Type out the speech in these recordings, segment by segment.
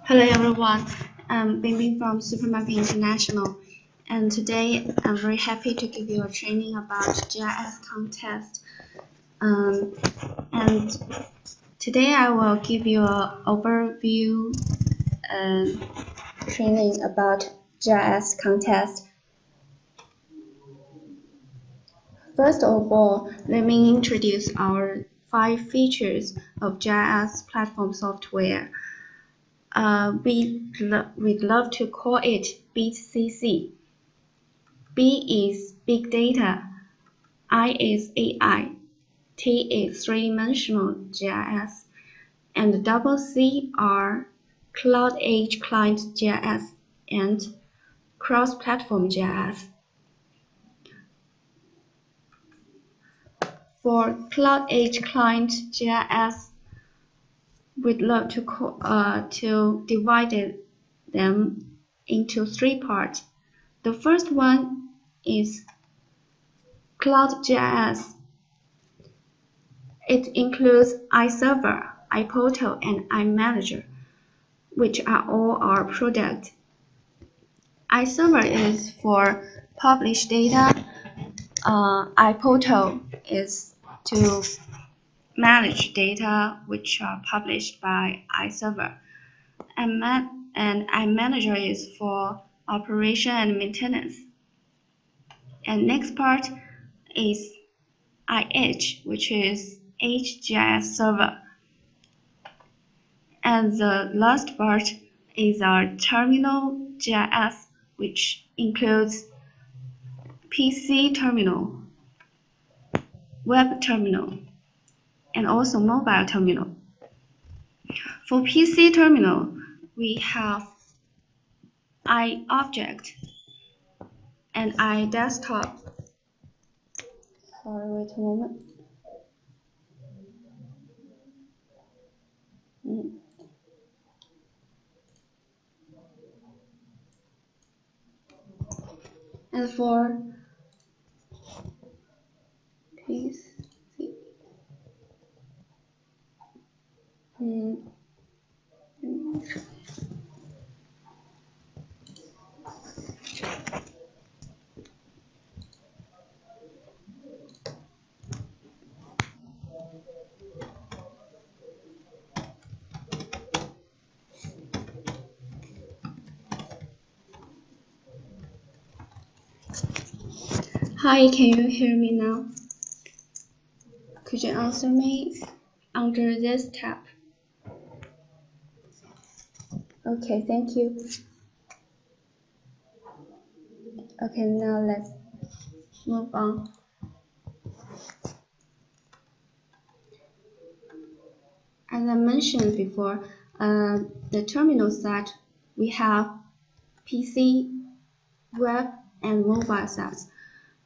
Hello everyone, I'm Bing from SuperMap International, and today I'm very happy to give you a training about GIS contest. And today I will give you an overview training about GIS contest. First of all, let me introduce our 5 features of GIS platform software. We'd love to call it BCC. B is Big Data, I is AI, T is Three-Dimensional GIS, and double C are Cloud Edge Client GIS and Cross-Platform GIS. For Cloud Edge Client GIS, we'd love to divide them into 3 parts. The first one is Cloud GIS. It includes iServer, iPortal, and iManager, which are all our products. iServer is for published data. iPortal is to manage data which are published by iServer. And iManager is for operation and maintenance. And next part is iEdge, which is HGIS server. And the last part is our terminal GIS, which includes PC terminal, web terminal, and also mobile terminal. For PC terminal, we have iObject and iDesktop. Sorry, wait a moment. And for PC, Hi, can you hear me now? Could you answer me under this tab? Okay, thank you. Okay, now let's move on. As I mentioned before, the terminal side, we have PC, web, and mobile sites.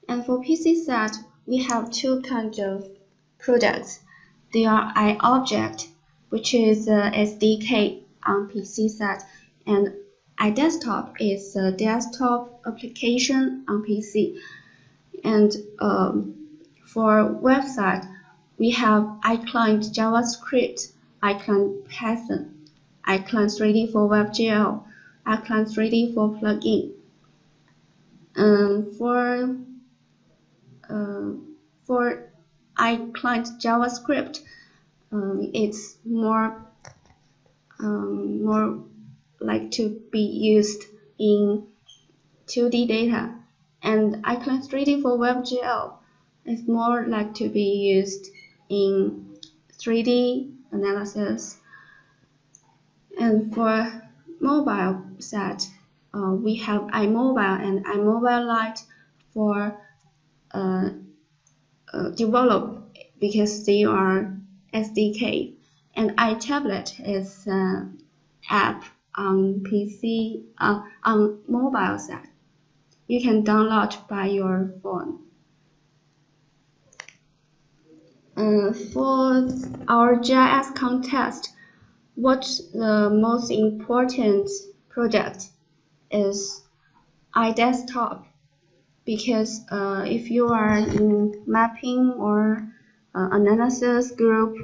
And for PC side, we have 2 kinds of products. They are iObject, which is a SDK on PC side, and iDesktop is a desktop application on PC. And for website, we have iClient JavaScript, iClient Python, iClient 3D for WebGL, iClient 3D for plugin. For iClient JavaScript, it's more like to be used in 2D data, and iClient 3D for WebGL is more like to be used in 3D analysis. And for mobile side, we have iMobile and iMobile Lite for develop, because they are SDK, and iTablet is an app on PC on mobile side. You can download by your phone. For our GIS contest, what's the most important product is iDesktop, because if you are in mapping or analysis group,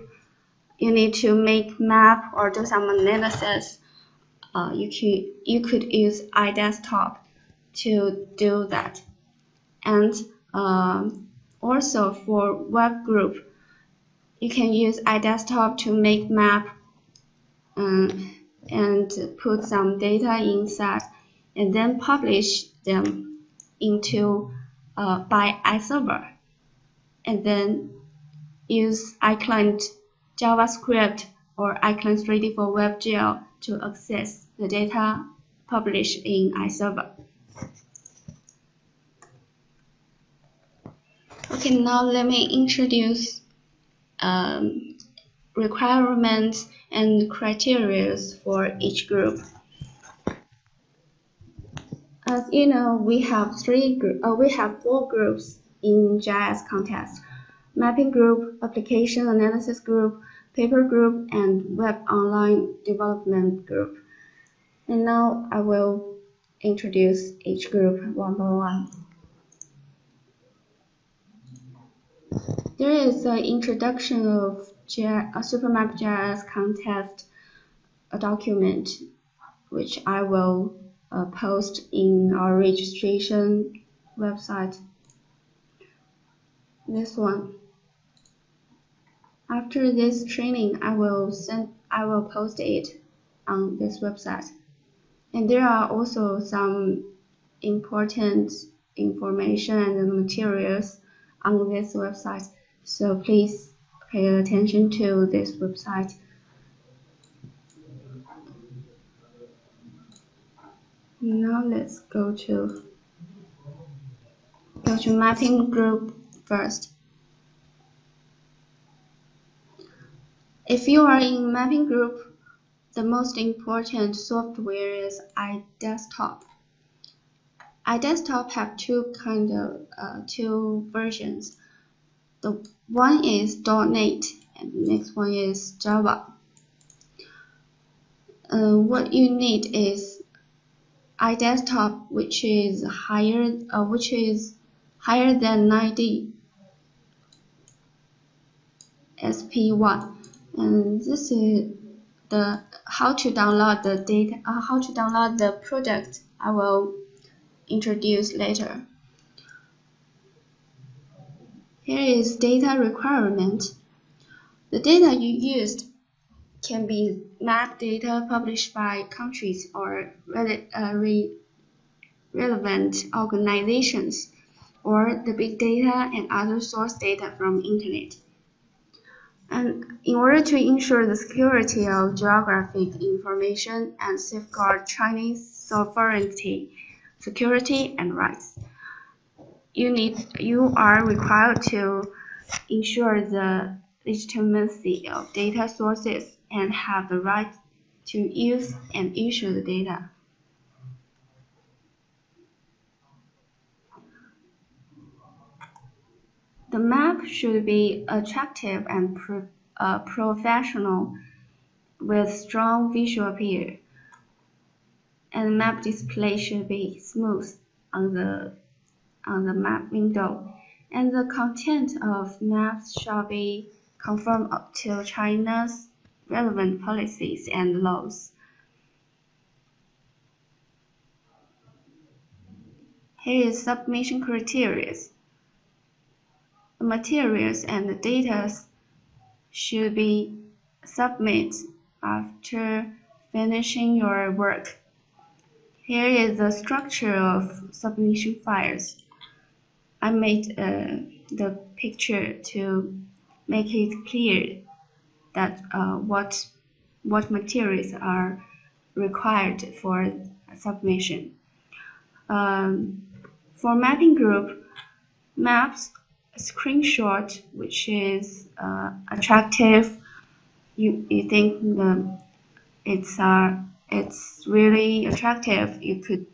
you need to make map or do some analysis. you could use iDesktop to do that. And also for web group, you can use iDesktop to make map and put some data inside, and then publish them into by iServer, and then use iClient JavaScript or iClient 3D for WebGL to access the data published in iServer. Okay, now let me introduce requirements and criteria for each group. As you know, we have four groups in GIS context: mapping group, application analysis group, paper group, and web online development group. And now I will introduce each group one by one. There is an introduction of SuperMap GIS context document, which I will post in our registration website. This one. After this training, I will post it on this website. And there are also some important information and materials on this website, so please pay attention to this website. Now let's go to mapping group first. If you are in mapping group, the most important software is iDesktop. iDesktop have two versions. The one is .NET and the next one is Java. What you need is iDesktop, which is higher than 90 SP1, and this is the how to download the product I will introduce later. Here is data requirement. The data you used can be map data published by countries or relevant organizations, or the big data and other source data from internet. And in order to ensure the security of geographic information and safeguard Chinese sovereignty, security, and rights, you are required to ensure the legitimacy of data sources and have the right to use and issue the data. The map should be attractive and professional with strong visual appeal, and map display should be smooth on the map window, and the content of maps shall be conform to China's relevant policies and laws. Here is submission criteria. The materials and the data should be submitted after finishing your work. Here is the structure of submission files. I made the picture to make it clear that what materials are required for submission. For mapping group, maps screenshot, which is attractive. You think it's really attractive. You could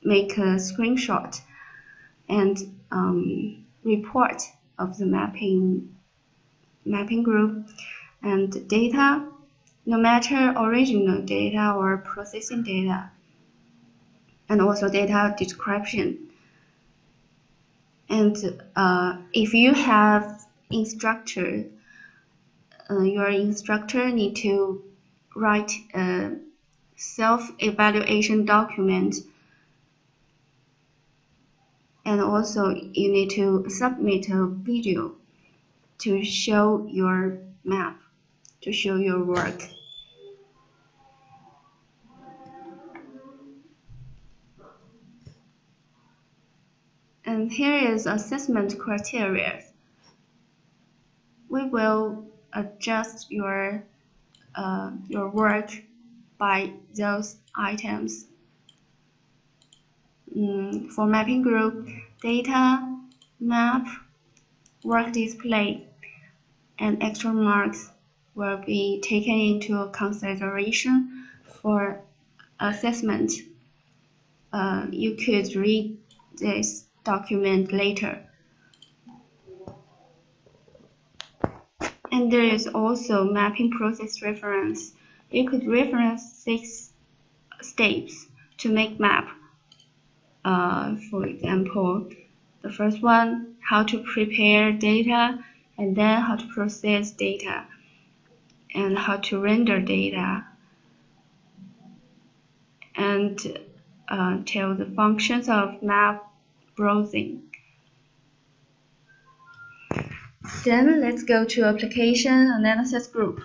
make a screenshot and report of the mapping group. And data, no matter original data or processing data, and also data description. And if you have instructor, your instructor need to write self-evaluation document. And also you need to submit a video to show your map, to show your work. And here is assessment criteria. We will adjust your work by those items. For mapping group, data, map, work display, and extra marks will be taken into consideration for assessment. You could read this document later. And there is also mapping process reference. You could reference 6 steps to make map. For example, the first one, how to prepare data, and then how to process data, and how to render data, and tell the functions of map browsing. Then let's go to application analysis group.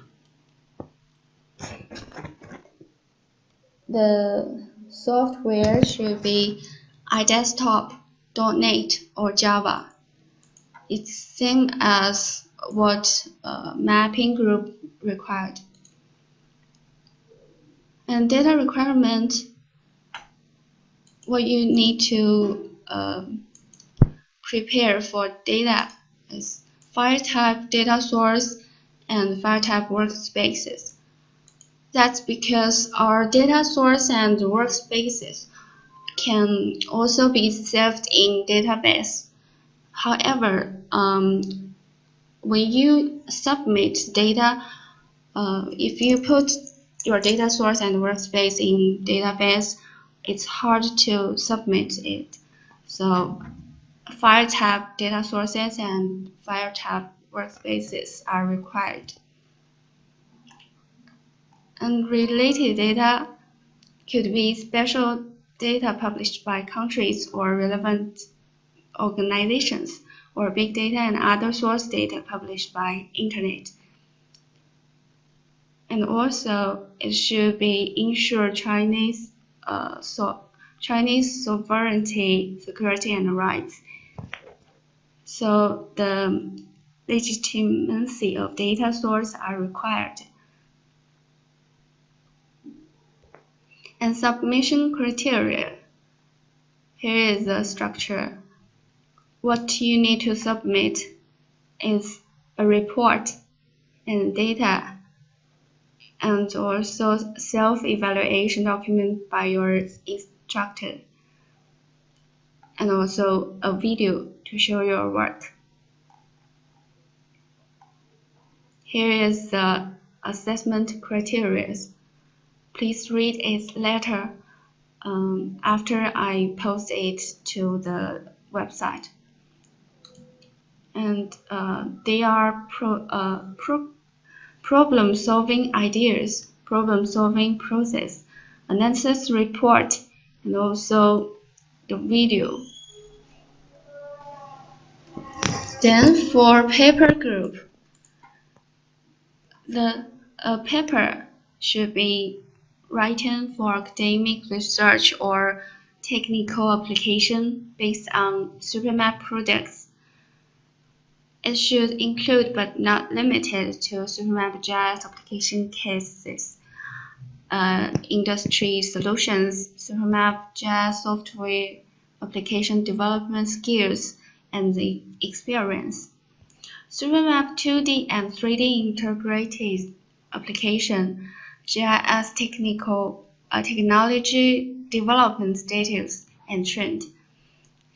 The software should be iDesktop, .NET, or Java. It's same as what mapping group required. And data requirement, what you need to prepare for data is file type data source and file type workspaces. That's because our data source and workspaces can also be saved in database. However, when you submit data, if you put your data source and workspace in database, it's hard to submit it. So file type data sources and file type workspaces are required. And related data could be special data published by countries or relevant organizations, or big data and other source data published by internet. And also it should be ensure Chinese sovereignty, security, and rights. So the legitimacy of data source are required. And submission criteria. Here is the structure. What you need to submit is a report and data, and also self-evaluation document by your instructor, and also a video to show your work. Here is the assessment criteria. Please read its later after I post it to the website. And they are problem-solving ideas, problem-solving process, analysis report, and also the video. Then for paper group, the paper should be written for academic research or technical application based on SuperMap products. It should include but not limited to SuperMap GIS application cases, industry solutions, SuperMap GIS software application development skills, and the experience. SuperMap 2D and 3D integrated application, GIS technology development status and trend,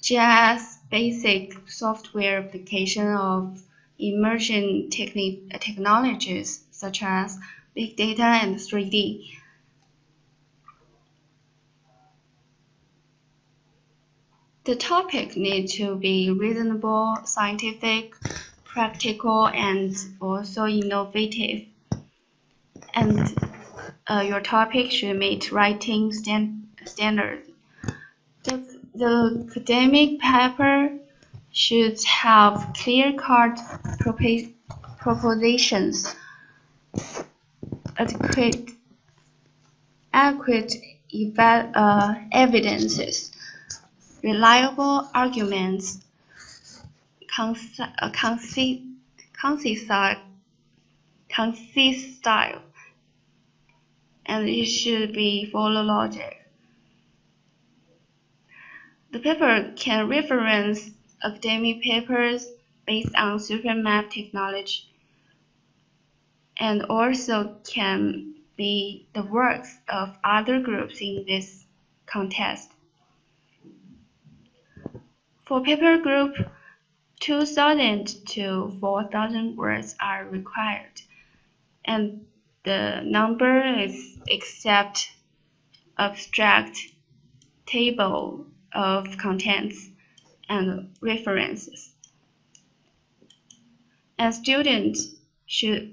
GIS basic software application of emerging technologies such as big data and 3D. The topic needs to be reasonable, scientific, practical, and also innovative. And your topic should meet writing standards. The academic paper should have clear-cut propositions, adequate evidences, reliable arguments, concise style, and it should be follow logic. The paper can reference academic papers based on SuperMap technology, and also can be the works of other groups in this contest. For paper group, 2,000 to 4,000 words are required, and the number is except abstract table of contents and references. And students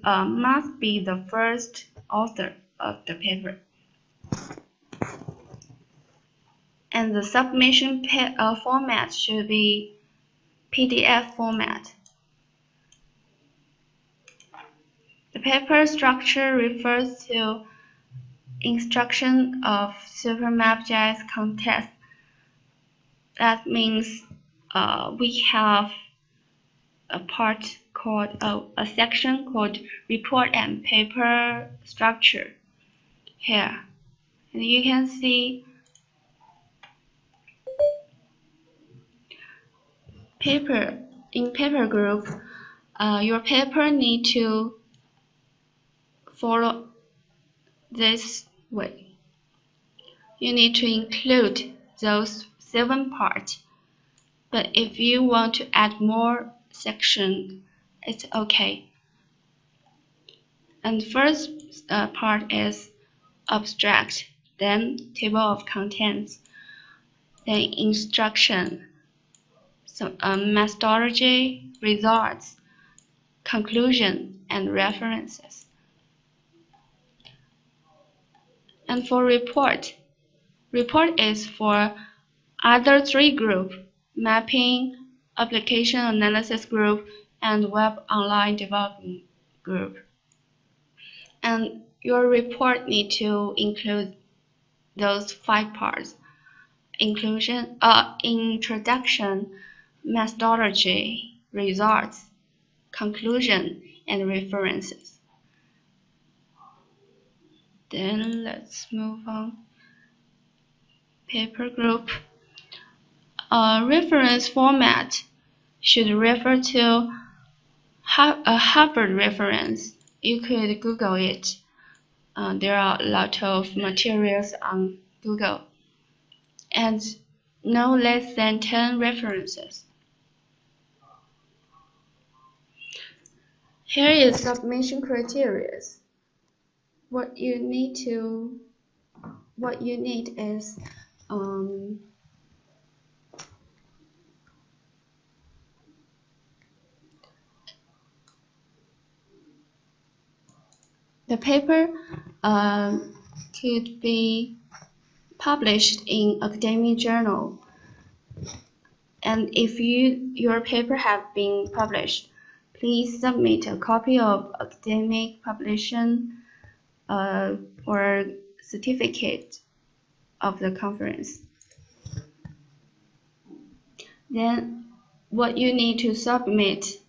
must be the first author of the paper. And the submission format should be PDF format. The paper structure refers to instruction of SuperMap GIS contest. That means we have a part called a section called report and paper structure here, and you can see in paper group. Your paper need to follow this way. You need to include those 7 parts, but if you want to add more section, it's okay. And first part is abstract, then table of contents, then instruction, so methodology, results, conclusion, and references. And for report is for other 3 groups: mapping, application analysis group, and web online development group. And your report need to include those 5 parts: introduction, methodology, results, conclusion, and references. Then let's move on. Paper group. Reference format should refer to a Harvard reference. You could Google it. There are a lot of materials on Google, and no less than 10 references. Here is submission criteria. What you need is the paper could be published in academic journal, and if your paper have been published, please submit a copy of academic publication or certificate of the conference. Then what you need to submit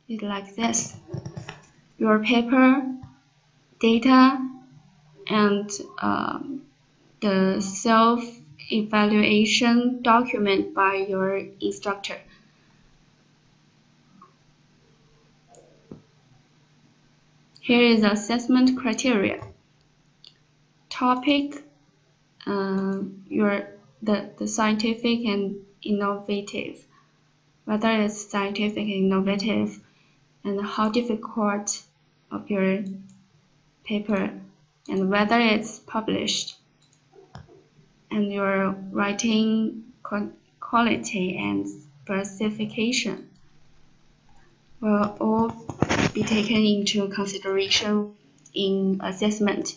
is like this: your paper, data, and the self-evaluation document by your instructor. Here is the assessment criteria. Topic, the scientific and innovative, whether it's scientific and innovative, and how difficult of your paper, and whether it's published, and your writing quality and specification will all be taken into consideration in assessment.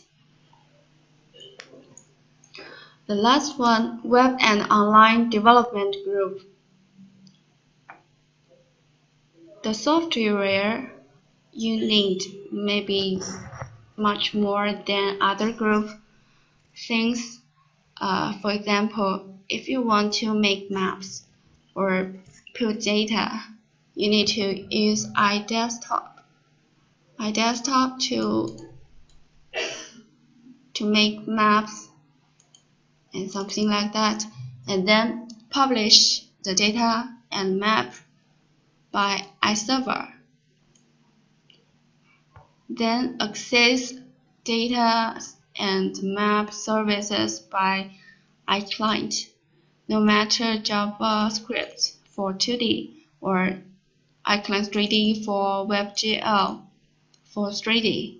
The last one, Web and Online Development Group. The software you need may be much more than other group things. For example, if you want to make maps or put data, you need to use iDesktop to make maps and something like that, and then publish the data and map by iServer. Then access data and map services by iClient, no matter JavaScript for 2D or iClient 3D for WebGL for 3D.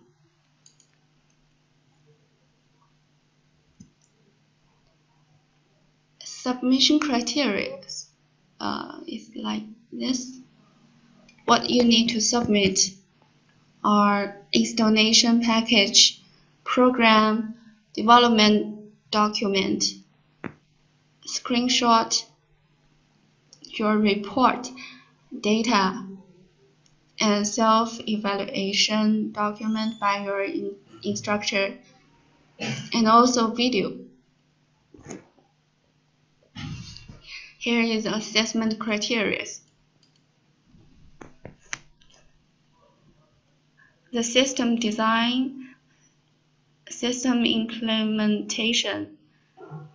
Submission criteria is like this. What you need to submit are installation package, program, development document, screenshot, your report, data, and self-evaluation document by your instructor, and also video. Here is assessment criteria. The system design, system implementation,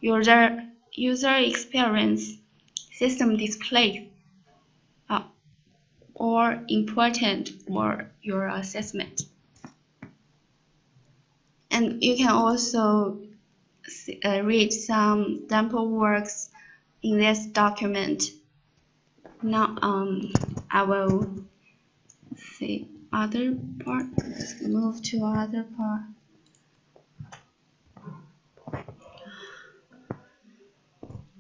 user experience, system display are all important for your assessment. And you can also read some sample works in this document. Now I will see other part. Let's move to other part.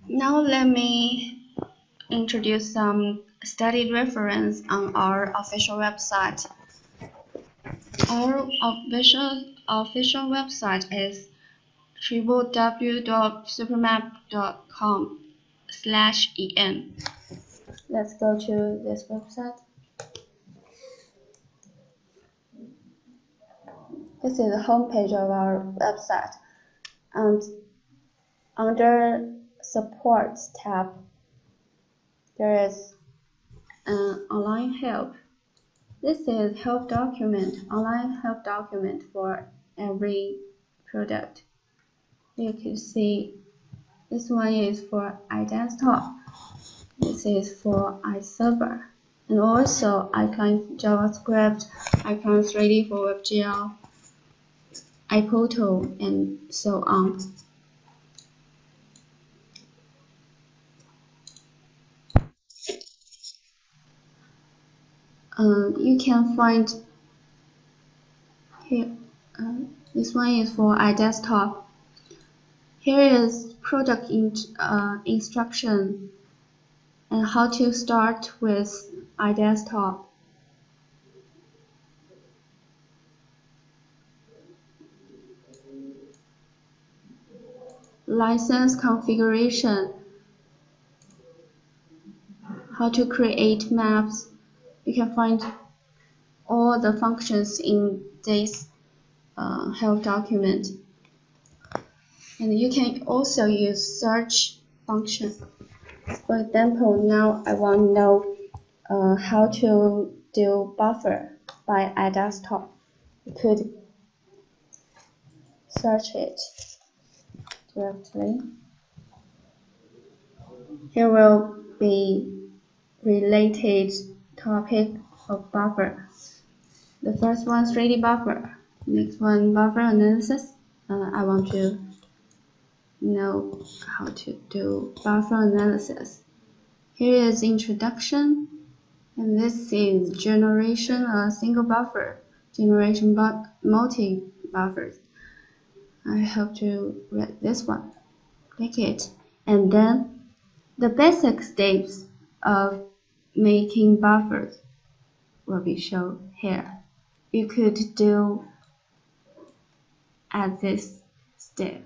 Now let me introduce some study reference on our official website. Our official website is www.supermap.com/en. Let's go to this website. This is the homepage of our website, and under Support tab, there is an online help. This is help document, online help document for every product. You can see this one is for iDesktop, this is for iServer, and also iClient JavaScript, iClient 3D for WebGL, iPhoto, and so on. You can find here, this one is for iDesktop. Here is product instruction and how to start with iDesktop. License configuration, how to create maps. You can find all the functions in this help document. And you can also use search function. For example, now I want to know how to do buffer by iDesktop. You could search it directly. Here will be related topic of buffer. The first one, 3D buffer. Next one, buffer analysis. I want to know how to do buffer analysis. Here is introduction, and this is generation a single buffer, generation multi buffers. I hope to read this one. Click it, and then the basic steps of making buffers will be shown here. You could do at this step.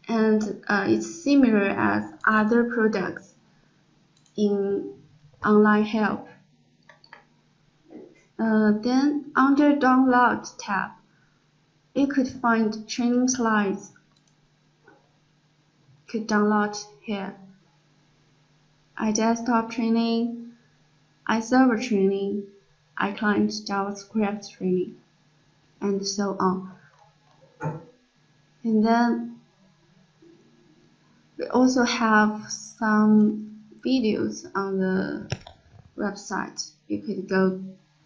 And it's similar as other products in online help. Then under Download tab, you could find training slides. Could download here. iDesktop training, iServer training, iClient JavaScript training, and so on. And then we also have some videos on the website. You could go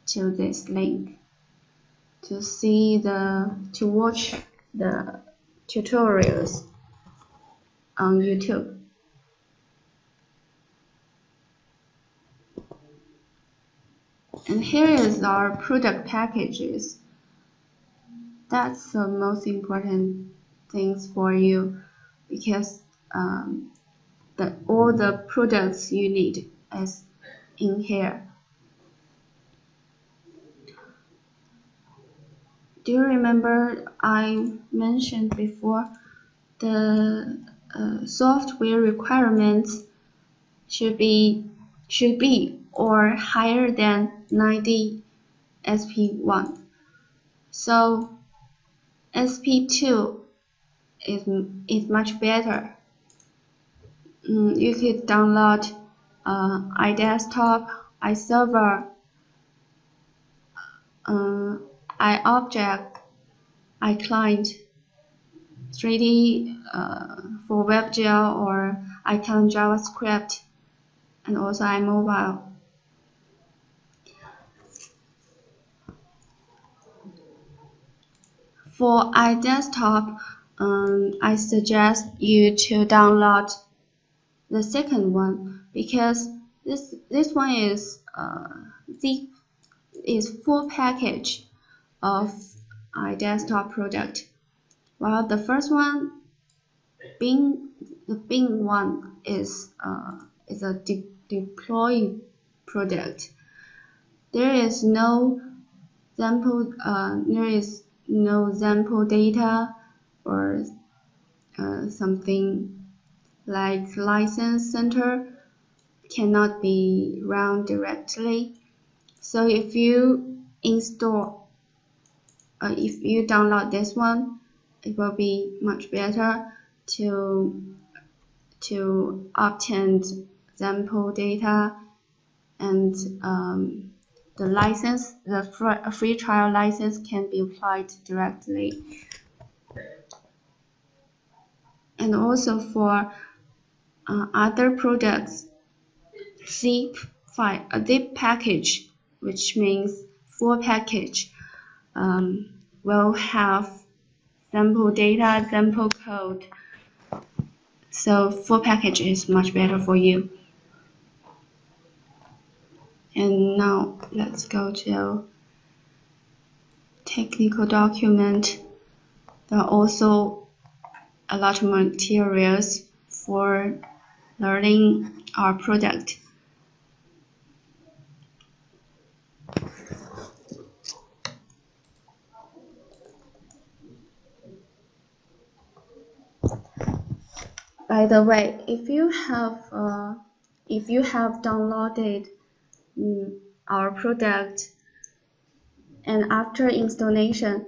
to this link to watch the tutorials on YouTube. And here is our product packages. That's the most important things for you, because all the products you need is in here. Do you remember I mentioned before the software requirements should be or higher than 90 SP1. So SP2 is much better. You could download iDesktop, iServer, iObject, iClient, 3D for WebGL or iClient JavaScript, and also iMobile. For iDesktop, I suggest you to download the second one, because this one is full package of iDesktop product, while the first one, the Bing one, is a deploy product. There is no sample data or something like license center cannot be run directly. So if you download this one, it will be much better to obtain sample data, and the free trial license can be applied directly. And also for other products, zip package, which means full package, will have sample data, sample code. So full package is much better for you. And now let's go to technical document. There are also a lot of materials for learning our product. By the way, if you have downloaded our product, and after installation,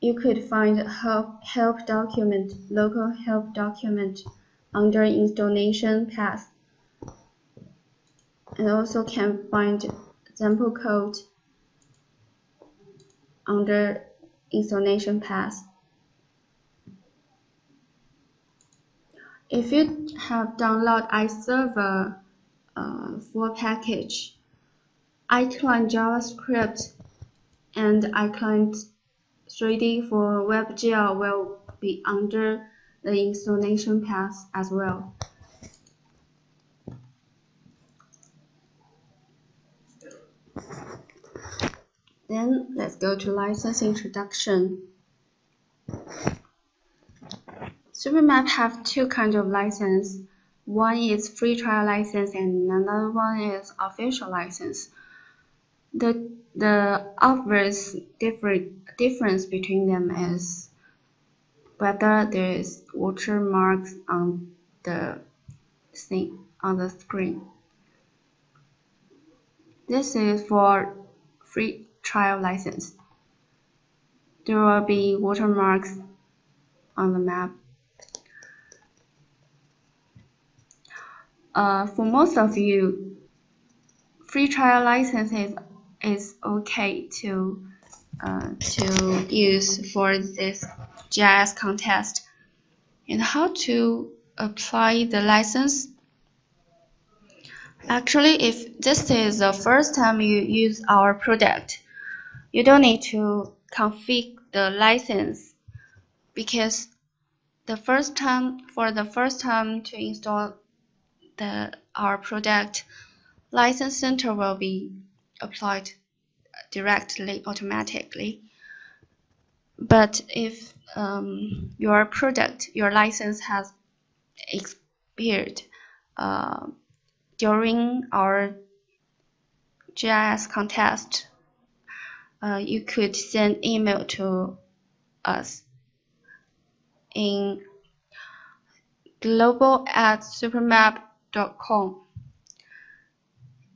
you could find help document, local help document under installation path, and also can find sample code under installation path. If you have downloaded iServer full package, iClient JavaScript and iClient 3D for WebGL will be under the installation path as well. Then let's go to license introduction. SuperMap have two kinds of license. One is free trial license and another one is official license. The obvious difference between them is whether there is watermarks on the screen. This is for free trial license. There will be watermarks on the map. For most of you, free trial license is okay to use for this GIS contest. And how to apply the license? Actually, if this is the first time you use our product, you don't need to configure the license, because for the first time to install our product, License Center will be applied directly, automatically. But if your license has expired during our GIS contest, you could send email to us in global@supermap.com,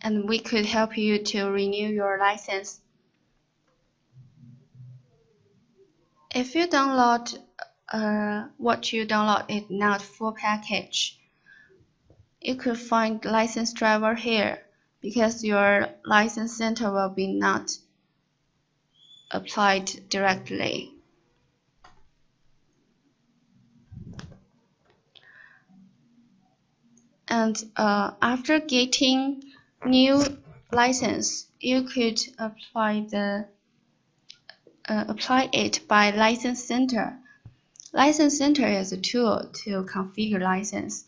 and we could help you to renew your license. If you download what you download is not full package, you could find license driver here, because your license center will be not applied directly. And after getting new license, you could apply it by License Center. License Center is a tool to configure license.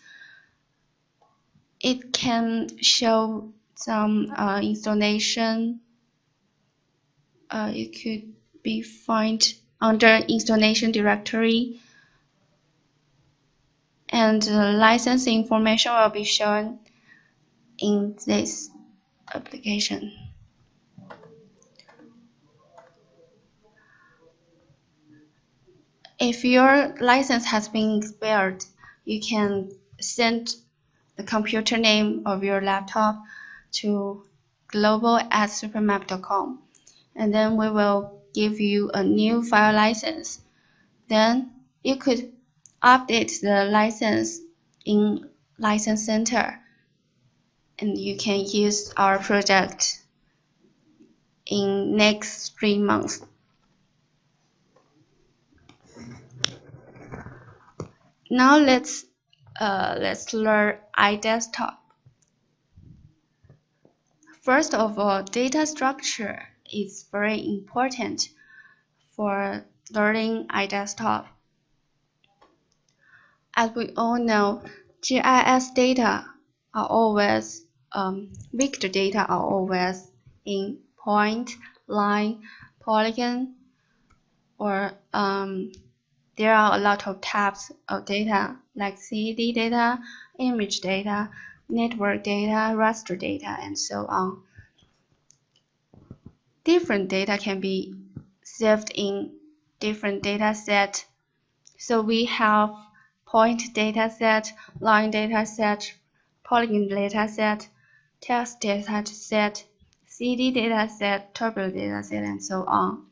It can show some installation. It could be found under installation directory, and license information will be shown in this application. If your license has been expired, you can send the computer name of your laptop to global@supermap.com, and then we will give you a new file license. Then you could update the license in License Center, and you can use our product in next 3 months. Now let's learn iDesktop. First of all, data structure is very important for learning iDesktop. As we all know, GIS data are always vector data are always in point, line, polygon, or there are a lot of types of data like CAD data, image data, network data, raster data, and so on. Different data can be saved in different data sets. So we have point data set, line data set, polygon data set, text data set, CD data set, tabular data set, and so on.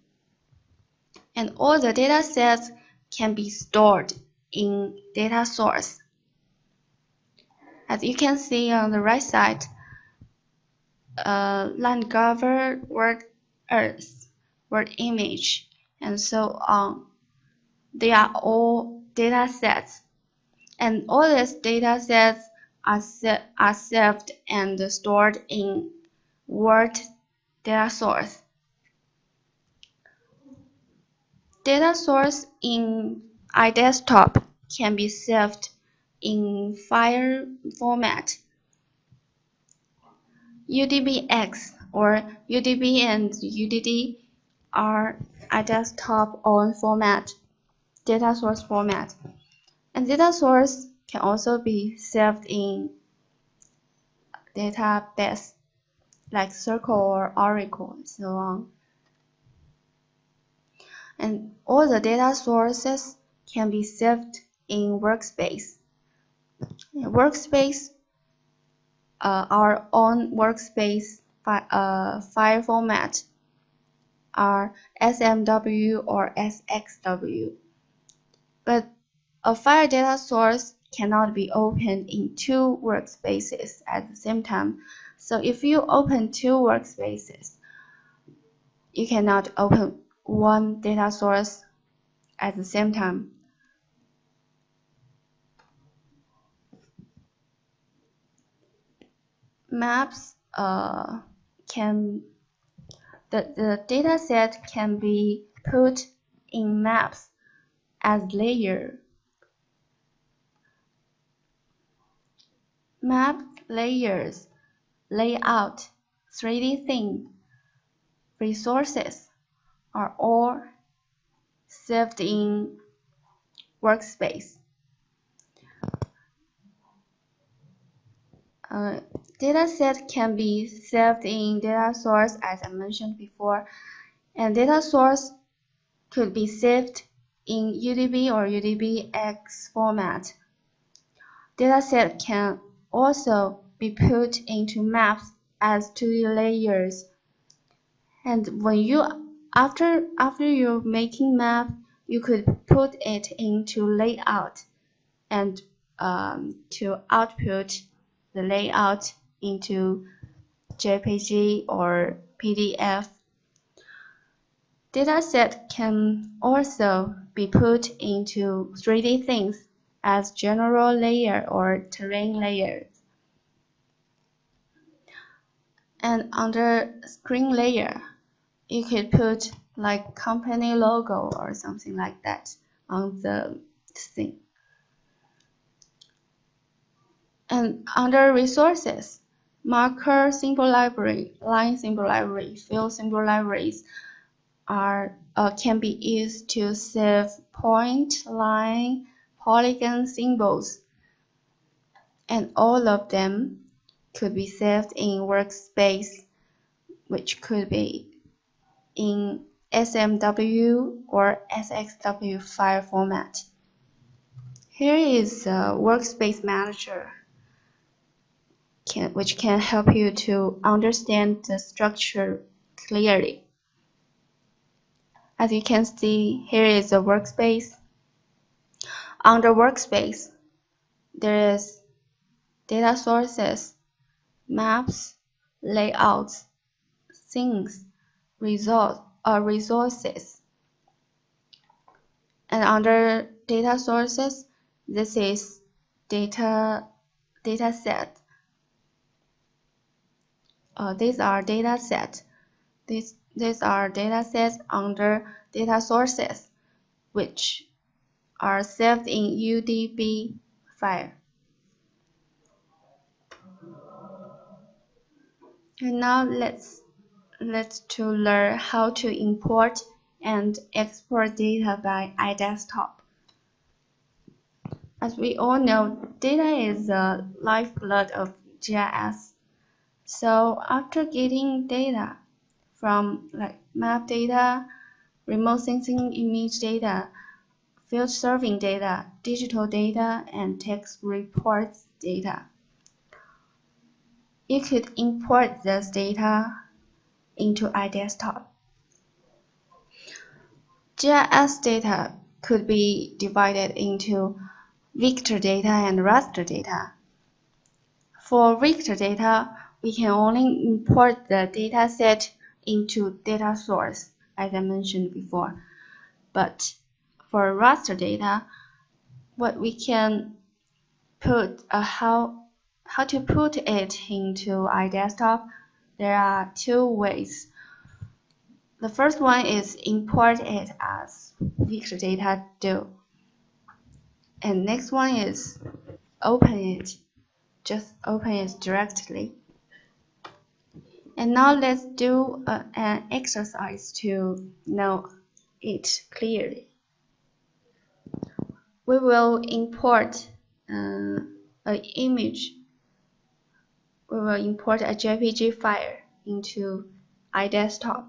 And all the data sets can be stored in data source. As you can see on the right side, land cover, word earth, word image, and so on. They are all data sets, and all these data sets are saved and stored in Word data source. Data source in iDesktop can be saved in file format. UDBX or UDB and UDD are iDesktop own format, data source format. And data source can also be saved in database. like Circle or Oracle and so on. And all the data sources can be saved in workspace. Workspace, our own workspace file format are SMW or SXW. But a file data source cannot be opened in two workspaces at the same time. So if you open two workspaces, you cannot open one data source at the same time. Maps the data set can be put in maps as layer. Map layers, layout, 3D theme, resources are all saved in workspace. Data set can be saved in data source as I mentioned before, and data source could be saved in UDB or UDBX format. Data set can also be put into maps as 2D layers. And when you after you're making map, you could put it into layout and to output the layout into JPG or PDF. Dataset can also be put into 3D things as general layer or terrain layer. And under screen layer, you could put like company logo or something like that on the thing. And under resources, marker symbol library, line symbol library, fill symbol libraries can be used to save point, line, polygon symbols, and all of them could be saved in workspace, which could be in SMW or SXW file format. Here is a workspace manager, which can help you to understand the structure clearly. As you can see, here is a workspace. Under workspace, there is data sources, maps, layouts, things, resources. And under data sources, this is data set. These are data sets. These are data sets under data sources, which are saved in UDB file. And now let's learn how to import and export data by iDesktop. As we all know, data is the lifeblood of GIS. So after getting data from like map data, remote sensing image data, field serving data, digital data, and text reports data, you could import this data into iDesktop. GIS data could be divided into vector data and raster data. For vector data, we can only import the data set into data source, as I mentioned before. But for raster data, what we can put how to put it into iDesktop, there are two ways. The first one is import it as vector data do. And next one is open it. Just open it directly. And now let's do an exercise to know it clearly. We will import an image. We will import a JPG file into iDesktop.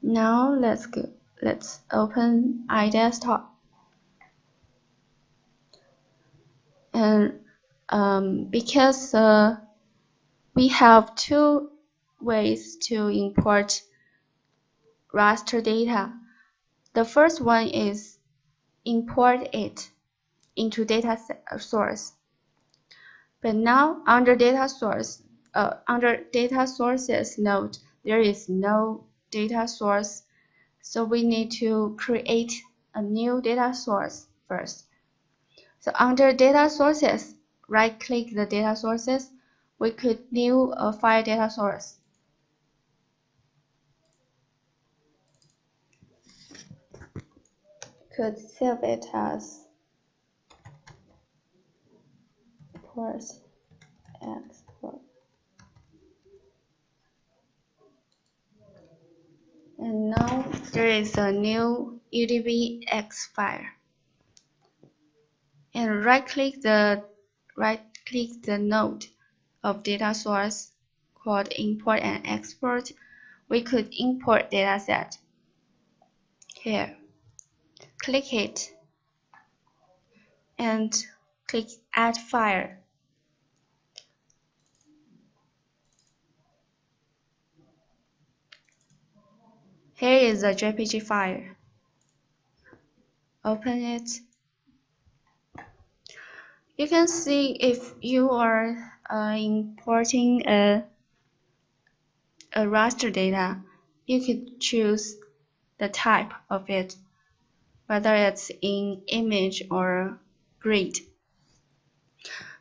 Now let's open iDesktop. And because we have two ways to import raster data. The first one is import it into data source. But now under data sources node, there is no data source, so we need to create a new data source first. So under data sources, right-click the data sources. We could new a file data source. Could save it as source export. And now there is a new UDBX file. And right-click the node of data source called import and export. We could import dataset here. Click it and click add file. Here is a JPG file. Open it. You can see if you are importing a raster data, you could choose the type of it, whether it's in image or grid.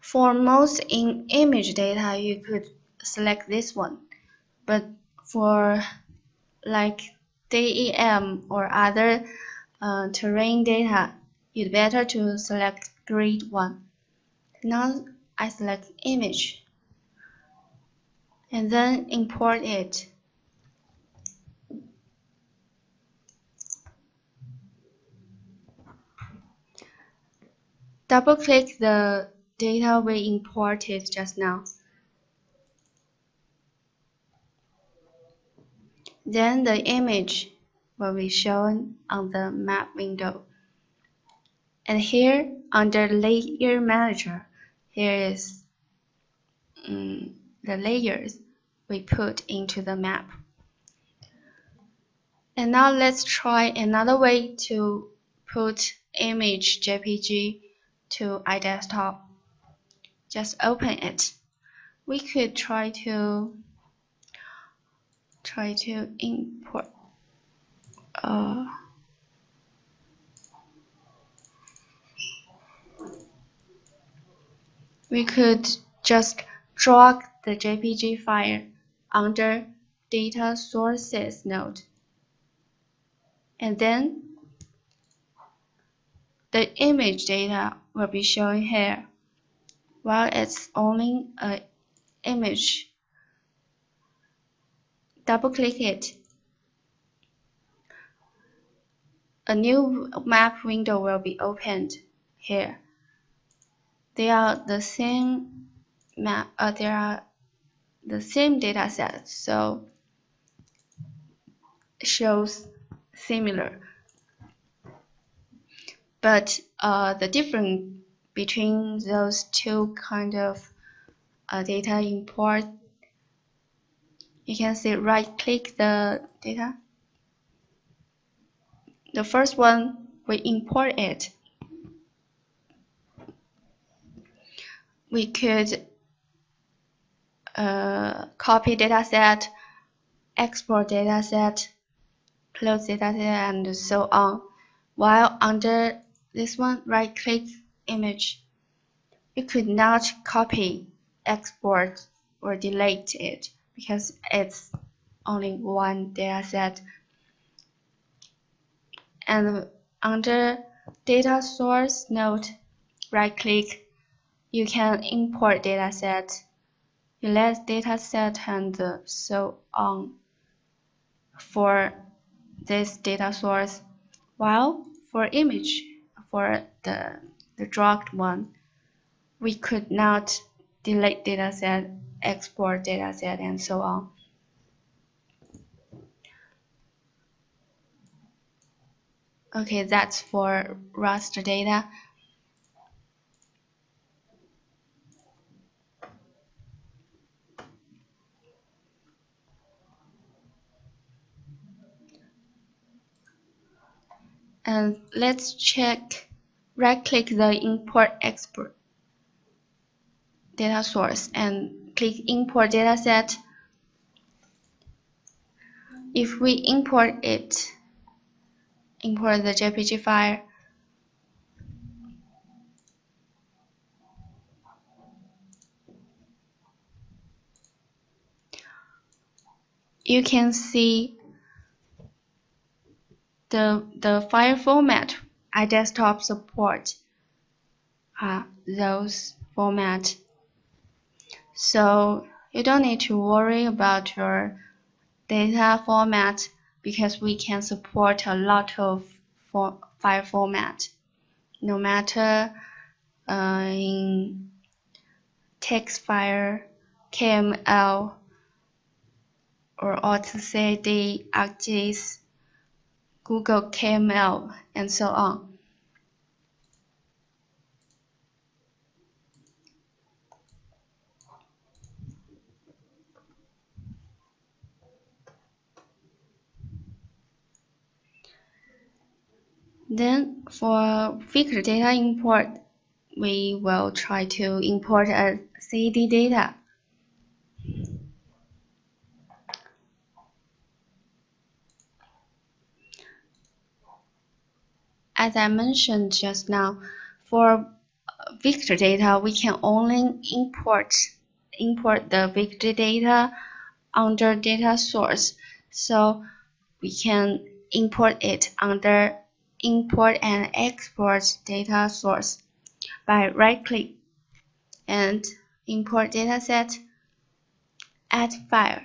For most in image data, you could select this one, but for like DEM or other terrain data, you'd better to select grid one. Now I select image and then import it. Double click the data we imported just now. Then the image will be shown on the map window. And here under Layer Manager, here is the layers we put into the map. And now let's try another way to put image JPG to iDesktop. Just open it. We could try to import we could just drag the JPG file under data sources node, and then the image data will be shown here. While it's only an image, double click it. A new map window will be opened here. They are the same map. They are the same data set, so it shows similar. But the difference between those two kind of data import, you can see right-click the data. The first one, we import it. We could copy dataset, export dataset, close dataset, and so on. While under this one, right-click image, you could not copy, export, or delete it because it's only one dataset. And under data source node, right-click, you can import dataset, select dataset, and so on for this data source. While for image, for the dragged one, we could not delete dataset, export dataset, and so on. Okay, that's for raster data. And let's check, right-click the Import Export Data Source and click Import Dataset. If we import it, import the JPG file, you can see the file format iDesktop support those format. So you don't need to worry about your data format because we can support a lot of file format, no matter in text file, KML, or AutoCAD, ArcGIS, Google KML, and so on. Then for fixed data import, we will try to import a CAD data. As I mentioned just now, for fixed data, we can only import the fixed data under data source. So we can import it under import and export data source by right-click and import dataset, add file.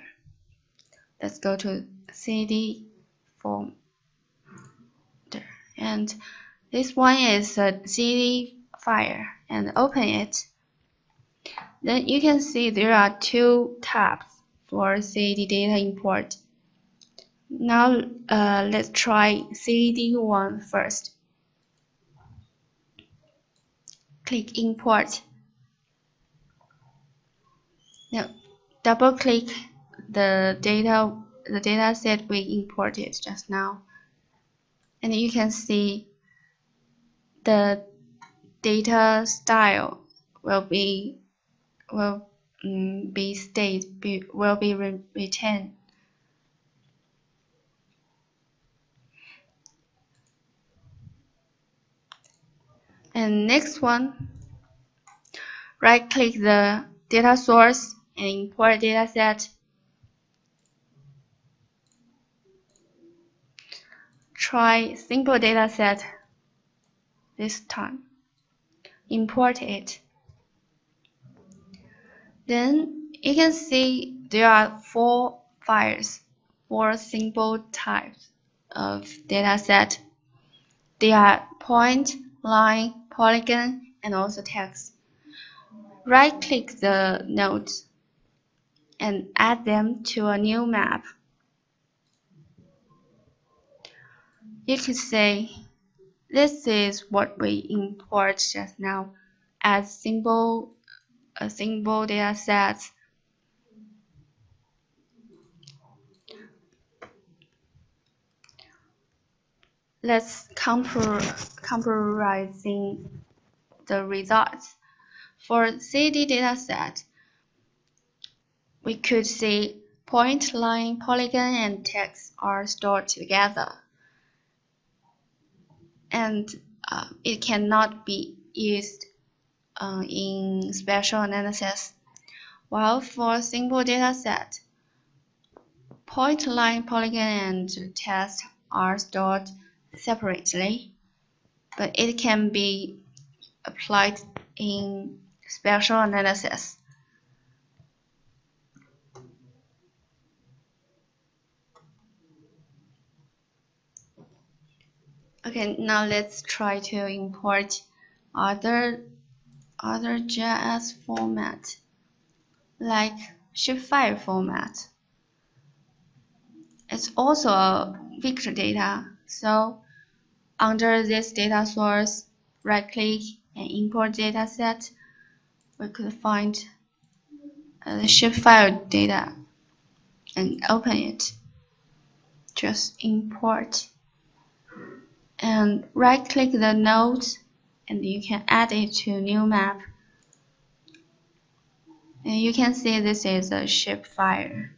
Let's go to CD folder, and this one is a CD file, and open it. Then you can see there are two tabs for CAD data import. Now let's try CAD1 first. Click import. Now double click the data set we imported just now, and you can see the data style will be retained. And next one, right-click the data source and import dataset. Try simple dataset this time. Import it. Then you can see there are four files, four simple types of dataset. They are point, line, polygon, and also text. Right-click the nodes and add them to a new map. You could say, this is what we import just now as a simple data set. Let's comparing the results. For CAD data set, we could see point, line, polygon, and text are stored together, and it cannot be used in spatial analysis. While for simple data set, point, line, polygon, and text are stored separately, but it can be applied in spatial analysis. Okay, now let's try to import other GIS format. like shapefile format. It's also a vector data. So under this data source, right-click and import dataset. We could find the shapefile data and open it. Just import and right-click the node, and you can add it to new map. And you can see this is a shapefile.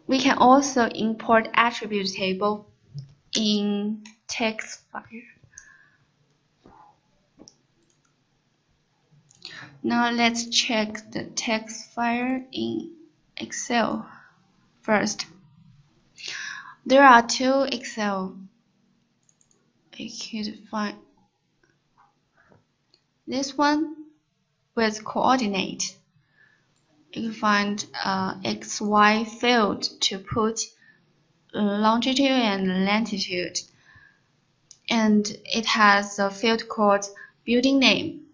We can also import attribute table in text file. Now let's check the text file in Excel first. There are two Excel. You could find this one with coordinate. You can find XY field to put longitude and latitude, and it has a field called building name.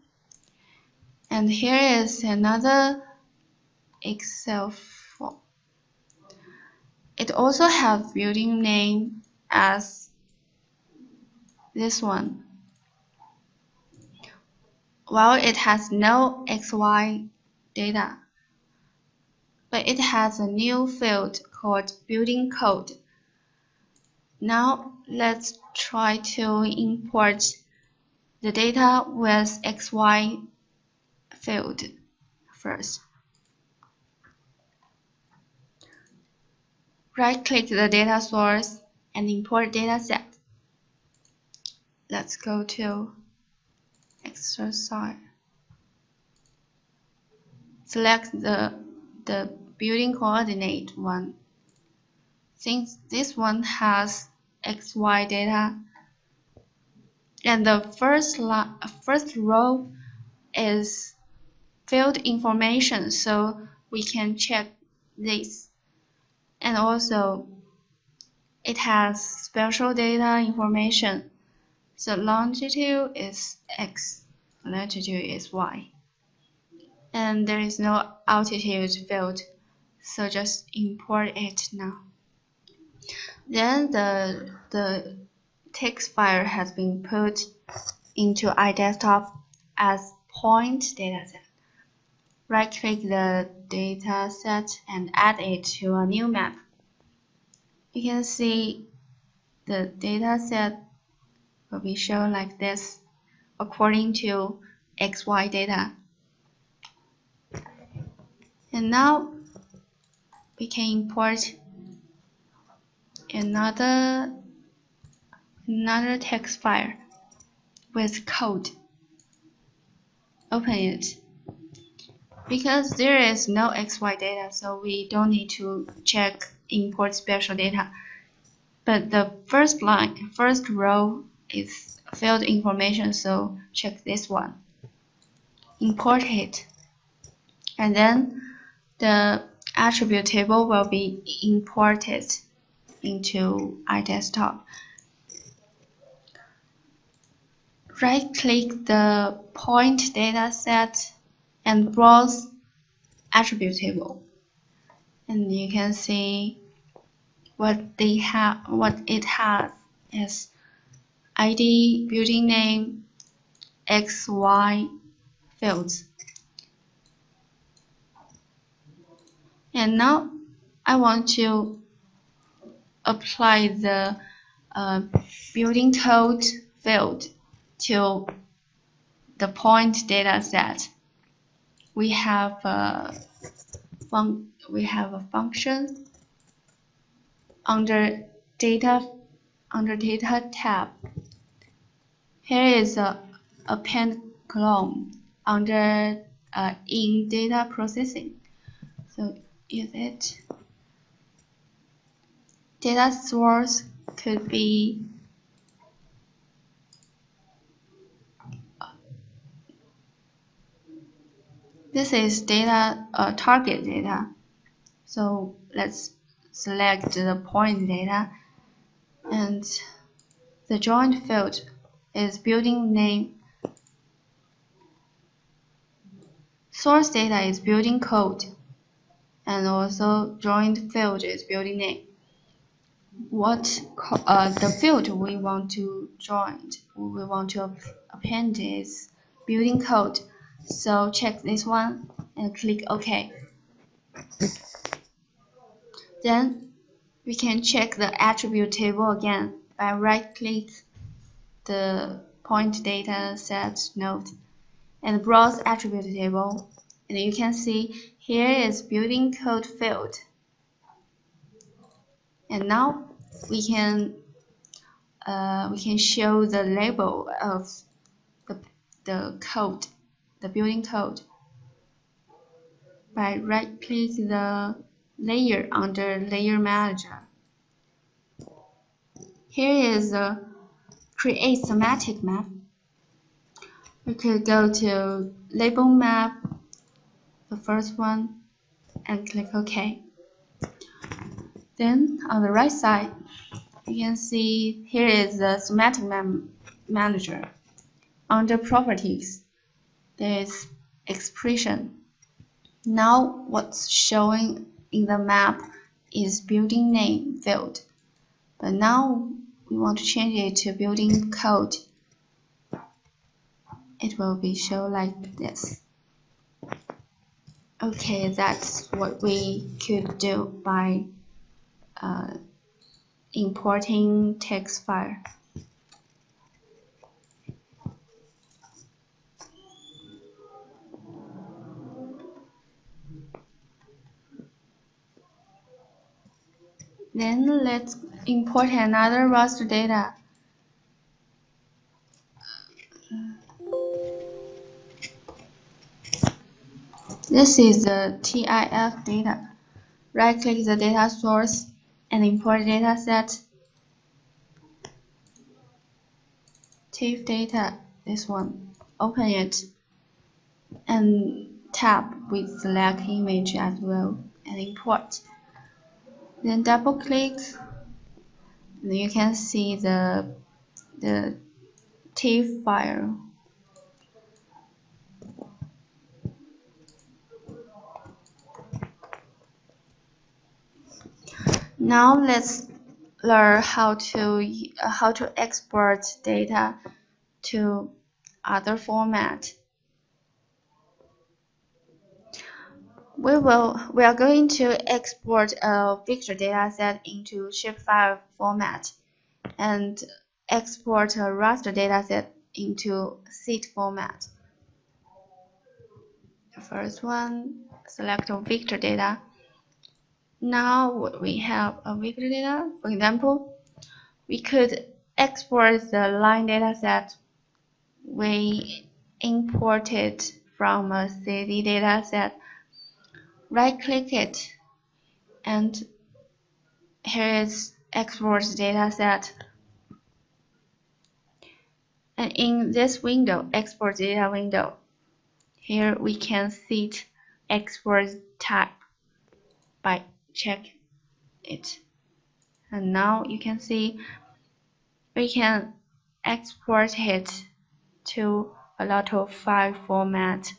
And here is another Excel form. It also has building name as this one, while it has no XY data, but it has a new field called building code. Now let's try to import the data with XY field first. Right-click the data source and import dataset. Let's go to exercise. Select the building coordinate one. Since this one has XY data, and the first row is field information, so we can check this. And also it has spatial data information. So longitude is X, latitude is Y. And there is no altitude field, so just import it now. Then the text file has been put into iDesktop as point dataset. Right-click the dataset and add it to a new map. You can see the dataset will be shown like this according to XY data. And now we can import another text file with code. Open it. Because there is no XY data, so we don't need to check import spatial data. But the first row is field information, so check this one. Import it. And then the attribute table will be imported into iDesktop. Right-click the point dataset and browse attribute table, and you can see what it has is ID, building name, XY fields. And now I want to apply the building code field to the point data set. We have a function under data tab. Here is a append column under in data processing. So use it. Data source could be this is data target data. So let's select the point data, and the joint field is building name. Source data is building code. And also joined field is building name. The field we want to join, we want to append is building code. So check this one and click OK. Then we can check the attribute table again by right-click the point data set node and browse attribute table. And you can see here is building code field. And now we can show the label of the code, the building code, by right-click the layer under Layer Manager. Here is the Create Thematic Map. We could go to Label Map, the first one, and click OK. Then on the right side, you can see here is the Thematic Map Manager. Under Properties, there is Expression. Now what's showing in the map is building name field. But now we want to change it to building code. It will be shown like this. Okay, that's what we could do by importing text file. Then let's import another raster data. This is the TIF data. Right-click the data source and import dataset. TIF data, this one. Open it and tap with select image as well and import. Then double-click. And you can see the TIF file. Now let's learn how to export data to other format. We are going to export a vector dataset into shapefile format and export a raster dataset into sheet format. The first one, select a vector data. Now we have a vector data. For example, we could export the line dataset we imported from a CD dataset. Right-click it, and here is export dataset. And in this window, export data window, here we can set export type by check it. And now you can see we can export it to a lot of file format.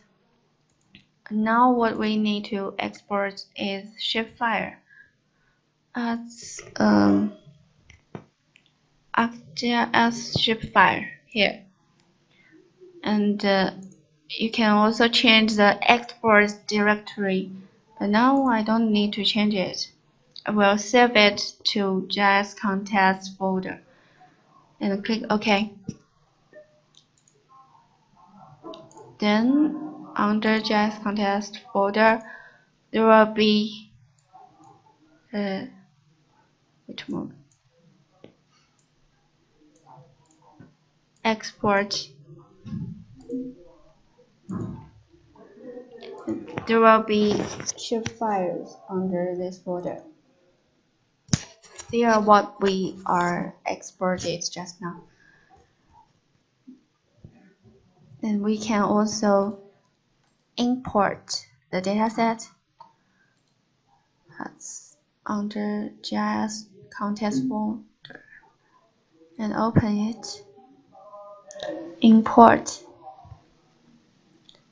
Now what we need to export is shapefile. As GIS shapefile here, and you can also change the export directory. But now I don't need to change it. I will save it to GIS context folder and click OK. Then under GIS context folder, there will be export. There will be shapefiles under this folder. They are what we are exported just now. Then we can also import the dataset. That's under GIS context folder and open it. import,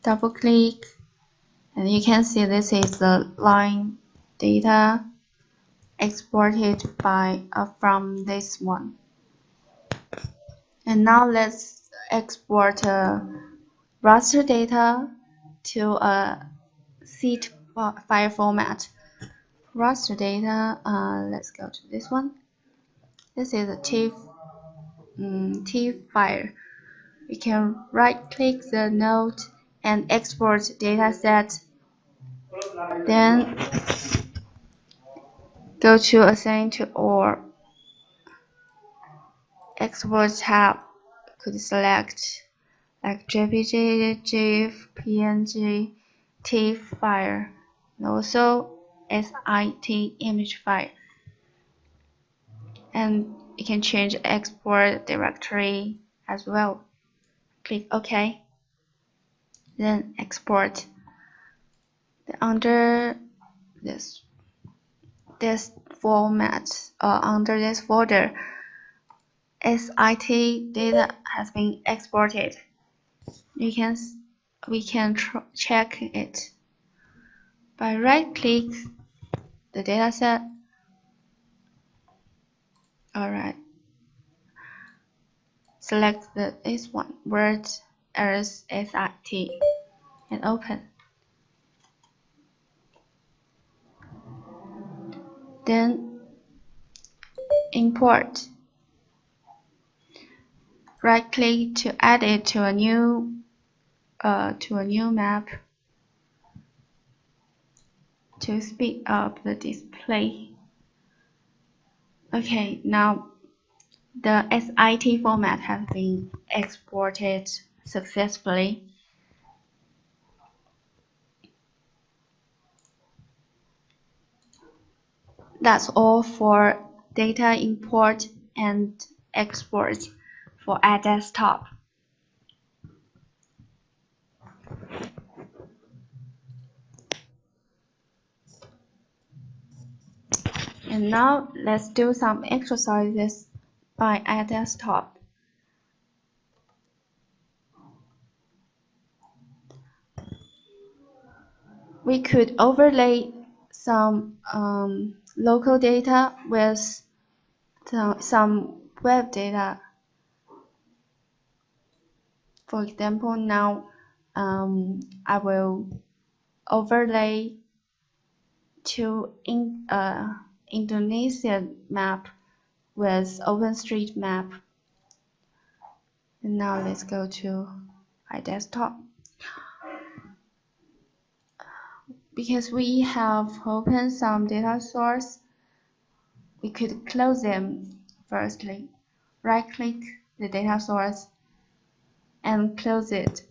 double click, and you can see this is the line data exported from this one. And now let's export raster data to a sheet file format. Raster data, let's go to this one. This is a TIFF file. We can right-click the node and export dataset. Then go to Assign to or Export tab. Could select like JPG, GIF, PNG, TIFF file, and also SIT image file. And you can change export directory as well. Click OK. Then export. Under this format, under this folder, SIT data has been exported. We can check it by right-click the dataset. Alright. Select this one, Word as SIT, and open. Then import. Right-click to add it to a new map to speed up the display. Okay, now the SIT format has been exported successfully. That's all for data import and export for a desktop. And now let's do some exercises by a desktop. We could overlay some local data with some web data. For example, now I will overlay to Indonesian map with OpenStreetMap. And now let's go to my desktop. Because we have opened some data source, we could close them firstly. Right-click the data source and close it.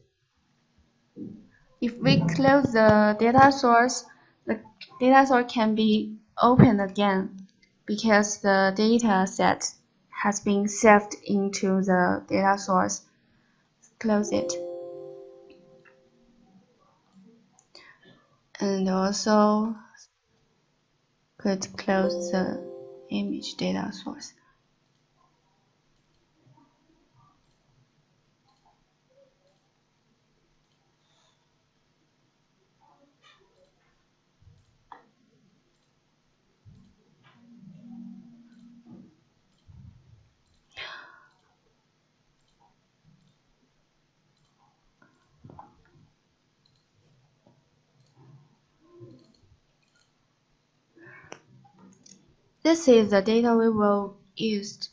If we close the data source can be opened again because the data set has been saved into the data source. Close it. And also could close the image data source. This is the data we will use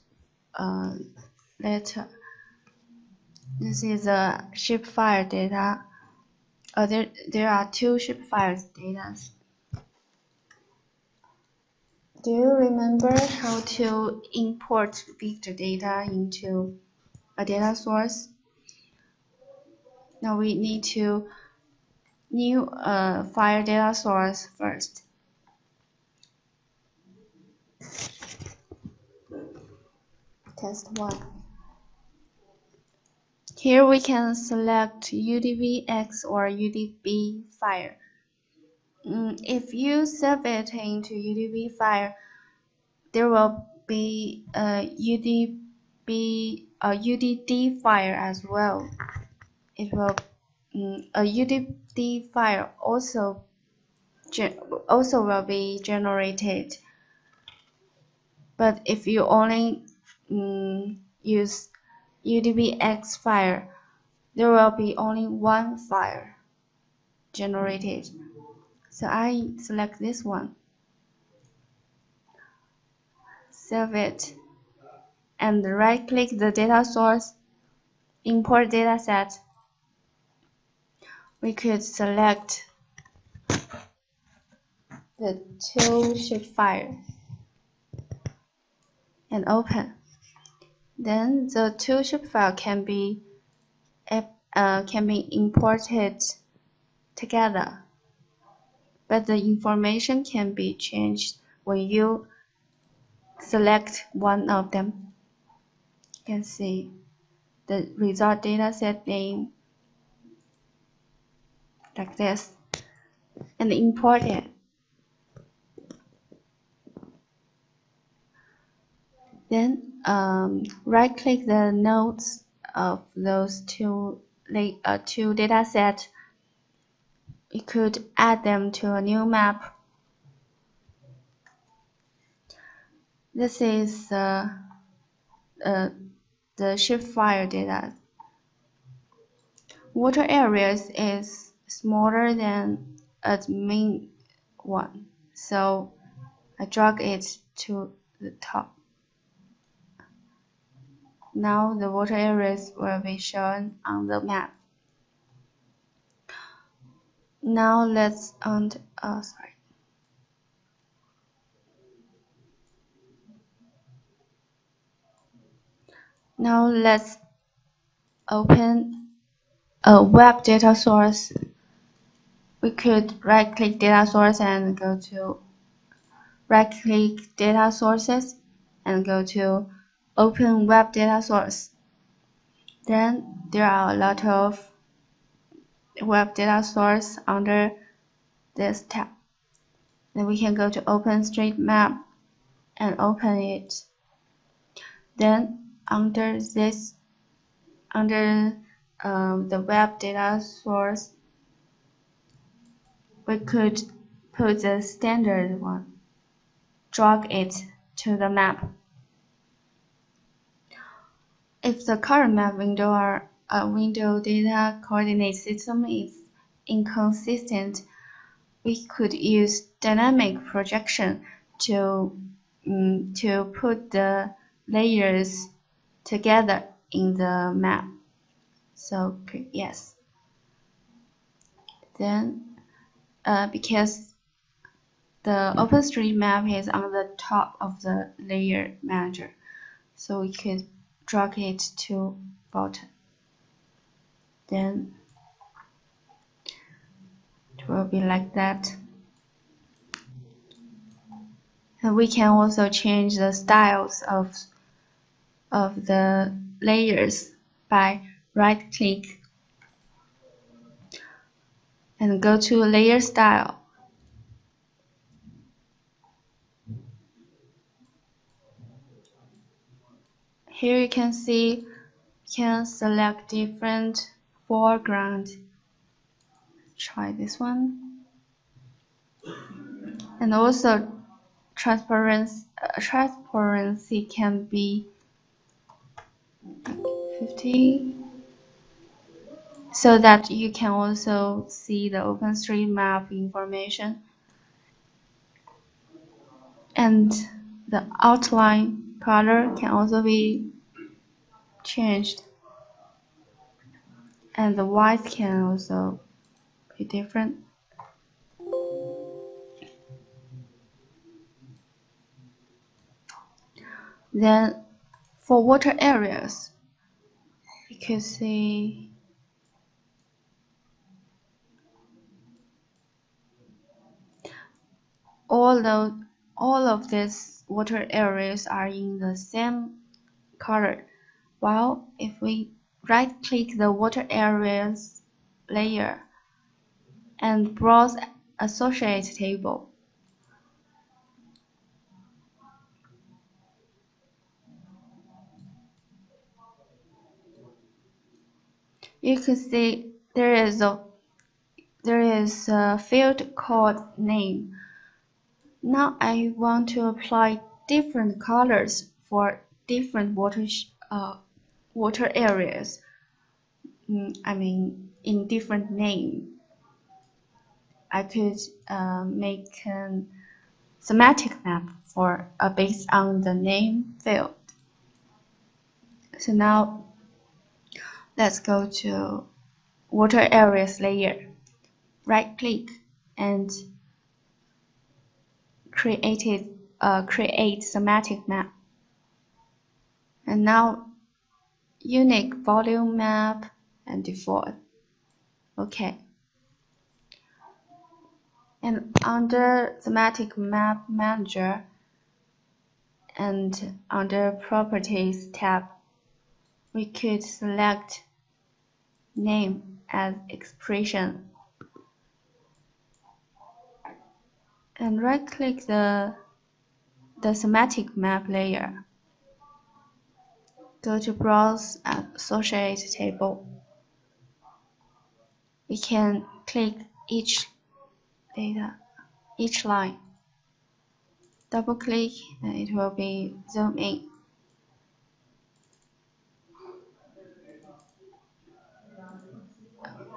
later. This is a shapefile data. There are two shapefiles data. Do you remember how to import vector data into a data source? Now we need to new file data source first. Test 1. Here we can select UDVX or UDB file. If you save it into UDB file, there will be a UDB a UDD file as well. It will a UDD file also will be generated. But if you only use UDBX file, there will be only one file generated. So I select this one, save it, and right-click the data source, import dataset. We could select the two shapefile and open. Then the two shapefile can be imported together, but the information can be changed when you select one of them. You can see the result dataset name like this, and import it. Then right-click the nodes of those two datasets. You could add them to a new map. This is the shapefile data. Water areas is smaller than its main one, so I drag it to the top. Now the water areas will be shown on the map. Now let's Now let's open a web data source. We could right-click data source and go to right-click data sources and go to open web data source. Then there are a lot of web data source under this tab. Then we can go to OpenStreetMap and open it. Then under the web data source, we could put the standard one, drag it to the map. If the current map window or a window data coordinate system is inconsistent, we could use dynamic projection to put the layers together in the map. So click yes. Then because the OpenStreetMap is on the top of the layer manager, so we could drag it to bottom. Then it will be like that. And we can also change the styles of the layers by right-click and go to Layer Style. Here you can see you can select different foreground. Try this one. And also transparency can be 50, so that you can also see the OpenStreetMap information. And the outline color can also be changed, and the white can also be different. Then for water areas, you can see all of these water areas are in the same color. While if we right-click the water areas layer and browse associate table, you can see there is a field called name. Now I want to apply different colors for different water areas. I mean, in different name. I could make a thematic map for based on the name field. So now let's go to water areas layer. Right click and create thematic map. And now unique volume map and default. Okay. And under thematic map manager and under properties tab, we could select name as expression and right click the thematic map layer. Go to browse and associate table. We can click each line. Double click and it will be zoom in.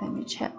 Let me check.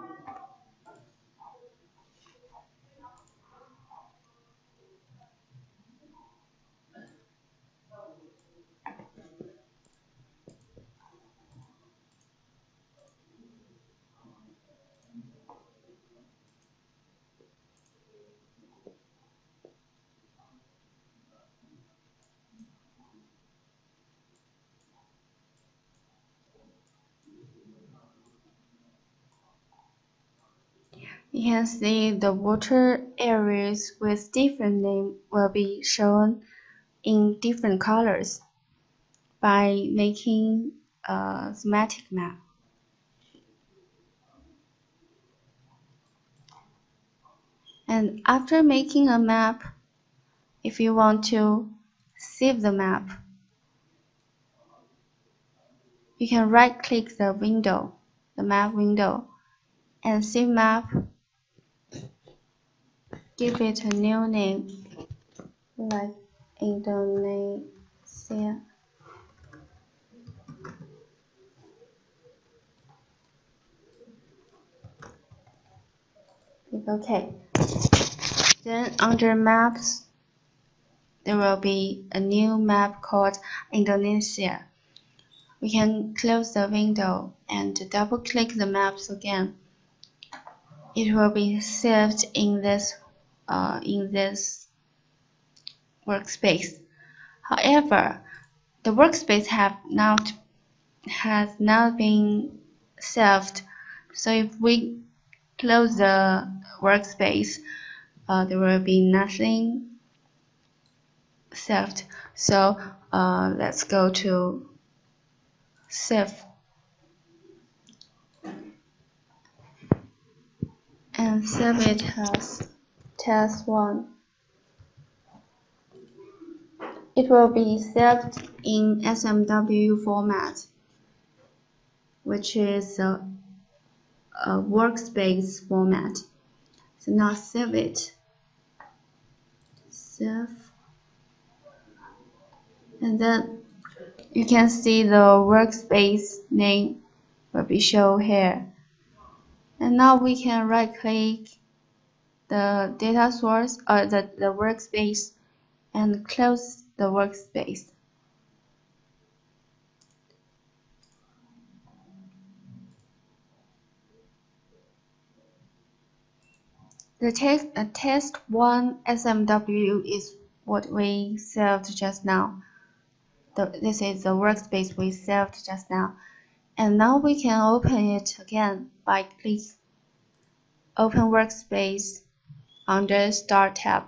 You can see the water areas with different names will be shown in different colors by making a thematic map. And after making a map, if you want to save the map, you can right-click the window, the map window, and save map. Give it a new name, like Indonesia. Click OK. Then under Maps, there will be a new map called Indonesia. We can close the window and double-click the maps again. It will be saved in this workspace. However, the workspace has not been saved. So if we close the workspace, there will be nothing saved. So let's go to save and save it as test1. It will be saved in SMW format, which is a workspace format. So now save it. Save. And then you can see the workspace name will be shown here. And now we can right click the data source or the workspace and close the workspace. The test1 SMW is what we saved just now. This is the workspace we saved just now. And now we can open it again by click Open Workspace under Start tab.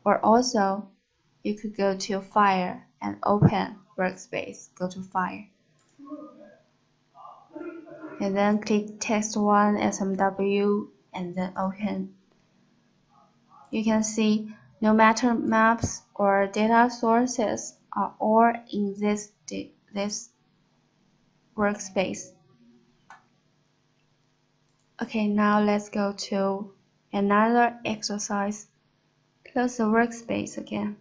Or also, you could go to File and Open Workspace. Go to File. And then click test1 SMW and then Open. You can see no matter maps or data sources are all in this workspace. Okay, now let's go to another exercise. Close the workspace again.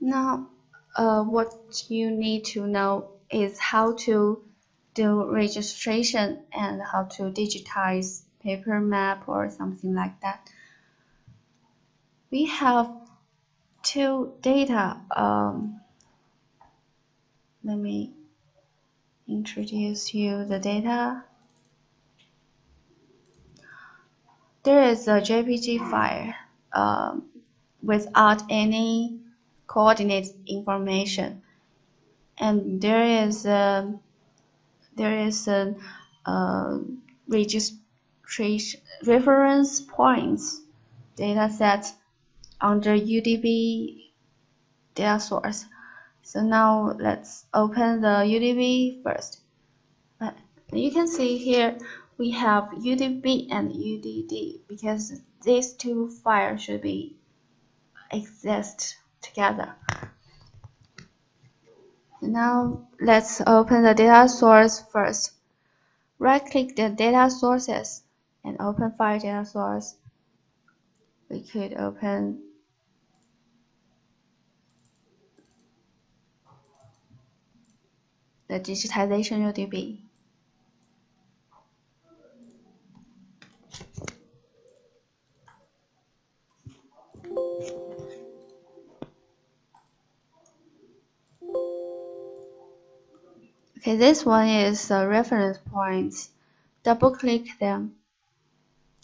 Now, what you need to know is how to do registration and how to digitize paper map or something like that. We have two data. Let me introduce you the data. There is a JPG file without any coordinate information, and there is a registration reference points dataset under UDB data source. So now let's open the UDB first. You can see here we have UDB and UDD because these two files should be exist together. Now let's open the data source first. Right-click the data sources and open file data source. We could open the digitization UDB. Okay, this one is reference points. Double-click them.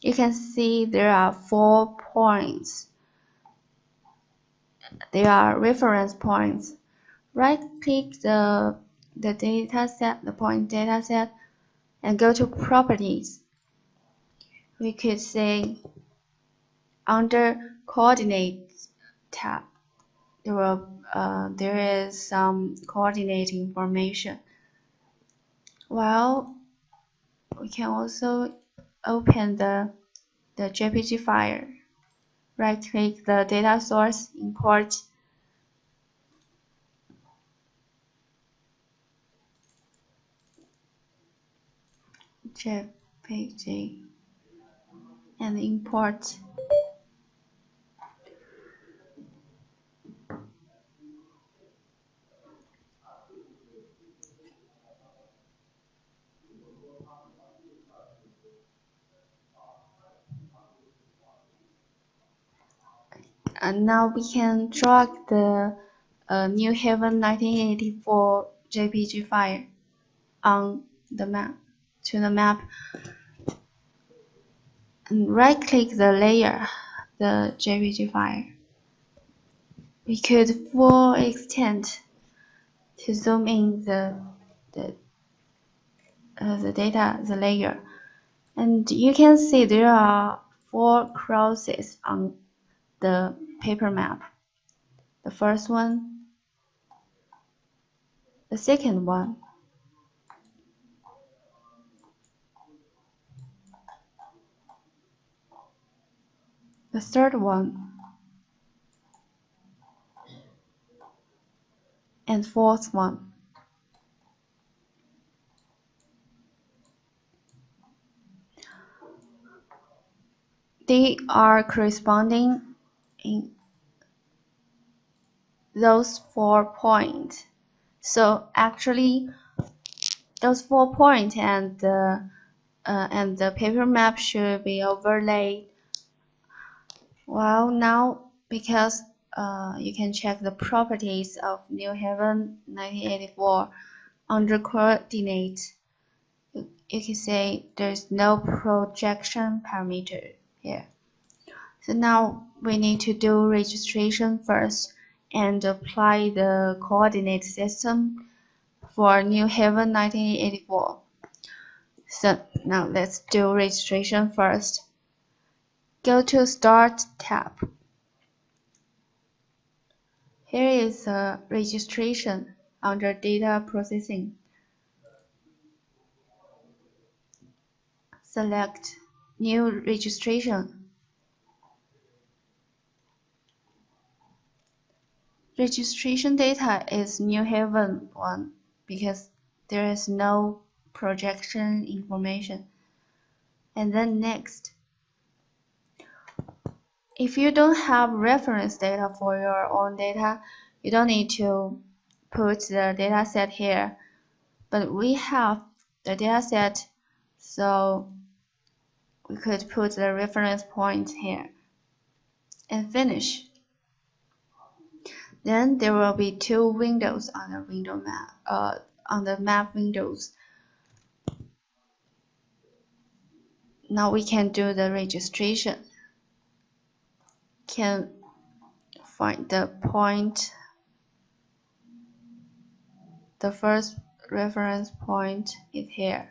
You can see there are 4 points. They are reference points. Right-click the dataset, the point dataset, and go to Properties. We could say under Coordinates tab, there is some coordinate information. Well, we can also open the JPG file. Right-click the data source, import. JPG and import. And now we can drag the New Haven 1984 JPG file on the map to the map, and right-click the layer, the JPG file. We could full extent to zoom in the data, the layer, and you can see there are 4 crosses on the paper map. The first one, the second one, the third one, and fourth one. They are corresponding in those 4 points. So actually, those 4 points and the paper map should be overlaid. Well, now because you can check the properties of New Haven 1984 under coordinate, you can say there's no projection parameter here. So now we need to do registration first and apply the coordinate system for New Haven 1984. So now let's do registration first. Go to Start tab. Here is registration under Data Processing. Select New Registration. Registration data is New Haven one because there is no projection information. And then next, if you don't have reference data for your own data, you don't need to put the data set here. But we have the data set, so we could put the reference point here and finish. Then there will be two windows on the window map, on the map windows. Now we can do the registration. Can find the point. The first reference point is here.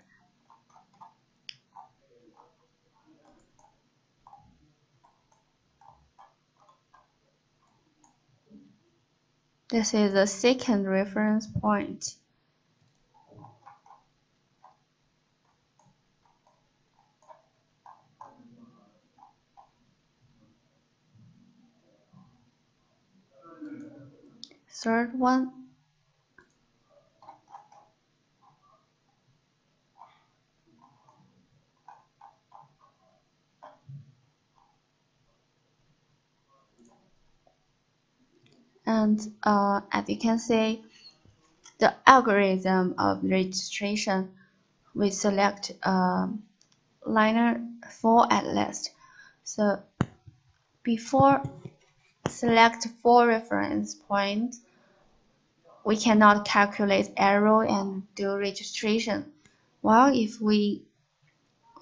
This is the second reference point. Third one. And as you can see, the algorithm of registration, we select liner 4 at least. So before select 4 reference points, we cannot calculate arrow and do registration. While if we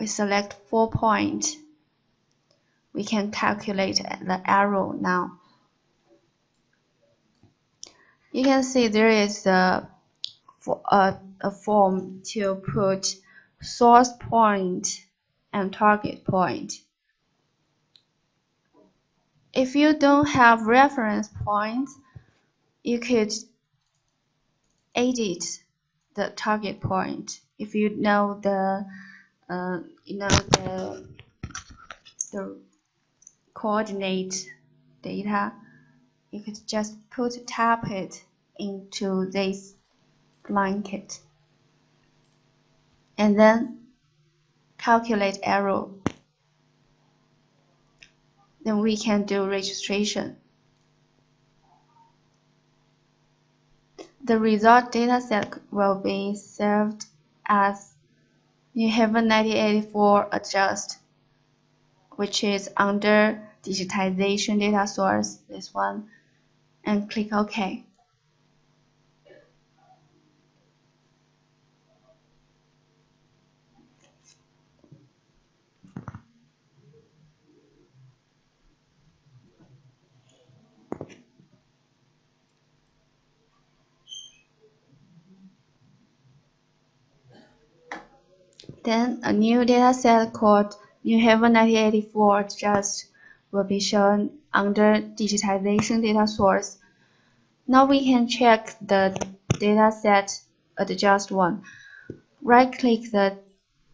select 4 points, we can calculate the arrow now. You can see there is a form to put source point and target point. If you don't have reference points, you could edit the target point. If you know the coordinate data, you could just tap it into this blanket and then calculate arrow. Then we can do registration. The result dataset will be saved as New Haven 1984 adjust, which is under digitization data source, this one, and click OK. Then a new dataset called New Haven 1984 adjust will be shown under digitization data source. Now we can check the dataset adjust one. Right-click the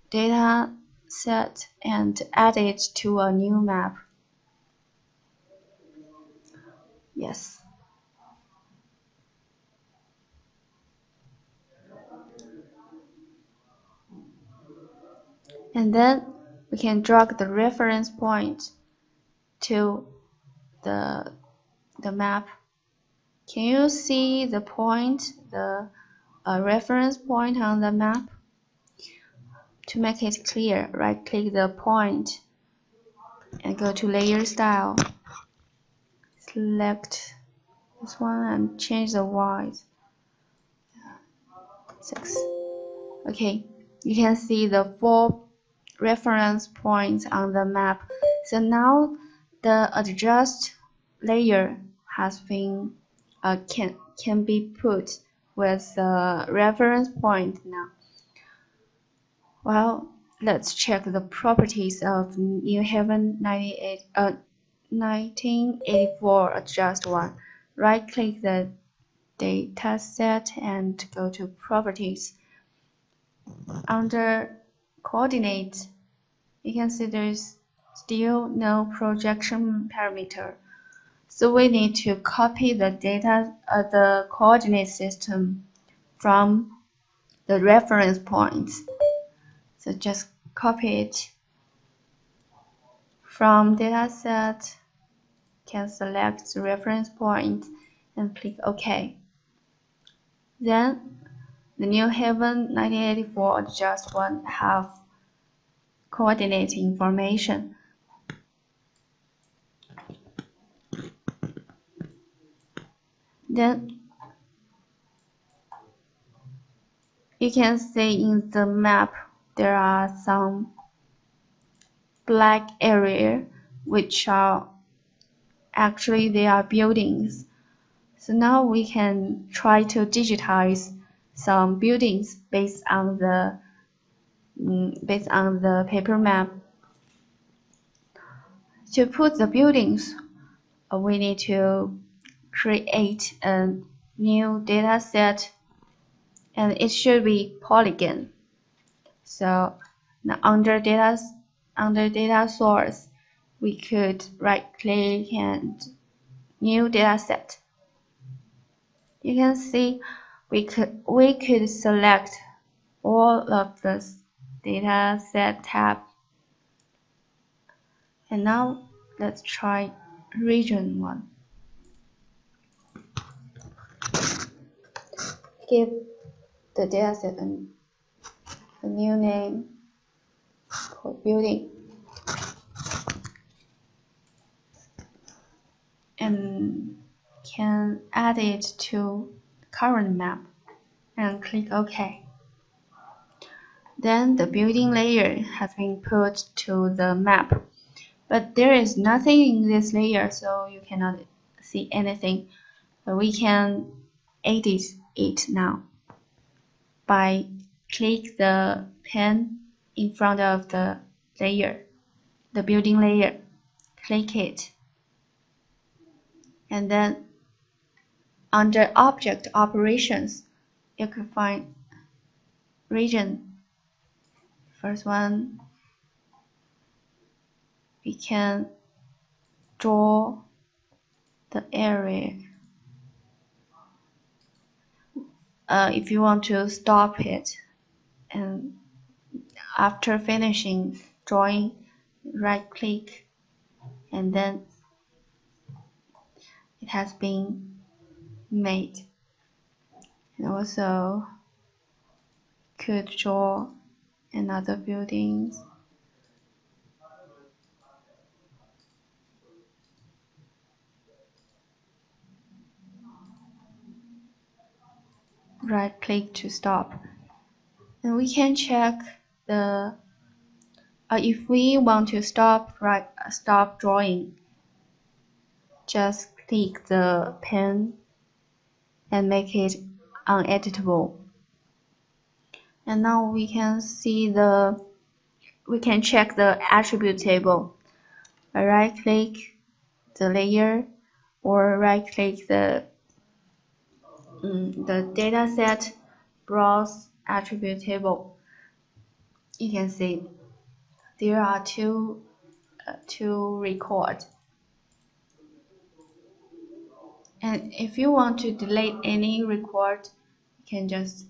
data set and add it to a new map. Yes. And then we can drag the reference point to the map. Can you see the point, the reference point on the map? To make it clear, right-click the point and go to Layer Style. Select this one and change the width. 6. Okay, you can see the 4 reference points on the map. So now the adjust layer has been can be put with the reference point now. Well, let's check the properties of New Haven 1984 adjust one. Right-click the data set and go to Properties. Under Coordinate, you can see there is still no projection parameter. So we need to copy the data, the coordinate system from the reference points. So just copy it from dataset, can select the reference point and click OK. Then the New Haven 1984 just won't have coordinate information. Then you can see in the map there are some black area which are actually they are buildings. So now we can try to digitize some buildings based on the paper map. To put the buildings, we need to create a new data set, and it should be polygon. So now under data source, we could right click and new data set. You can see we could select all of the data set tab. And now let's try region 1. Give the dataset a new name called building, and can add it to current map and click OK. Then the building layer has been put to the map, but there is nothing in this layer, so you cannot see anything. But we can edit it now by click the pen in front of the layer, the building layer, click it, and then under object operations you can find region. First one, we can draw the area. If you want to stop it, and after finishing drawing, right click, and then it has been made. And also could draw another buildings. Right click to stop. And we can check the if we want to stop drawing, just click the pen and make it uneditable. And now we can see we can check the attribute table. Right click the layer or right click the dataset, browse attribute table. You can see there are two records. And if you want to delete any record, you can just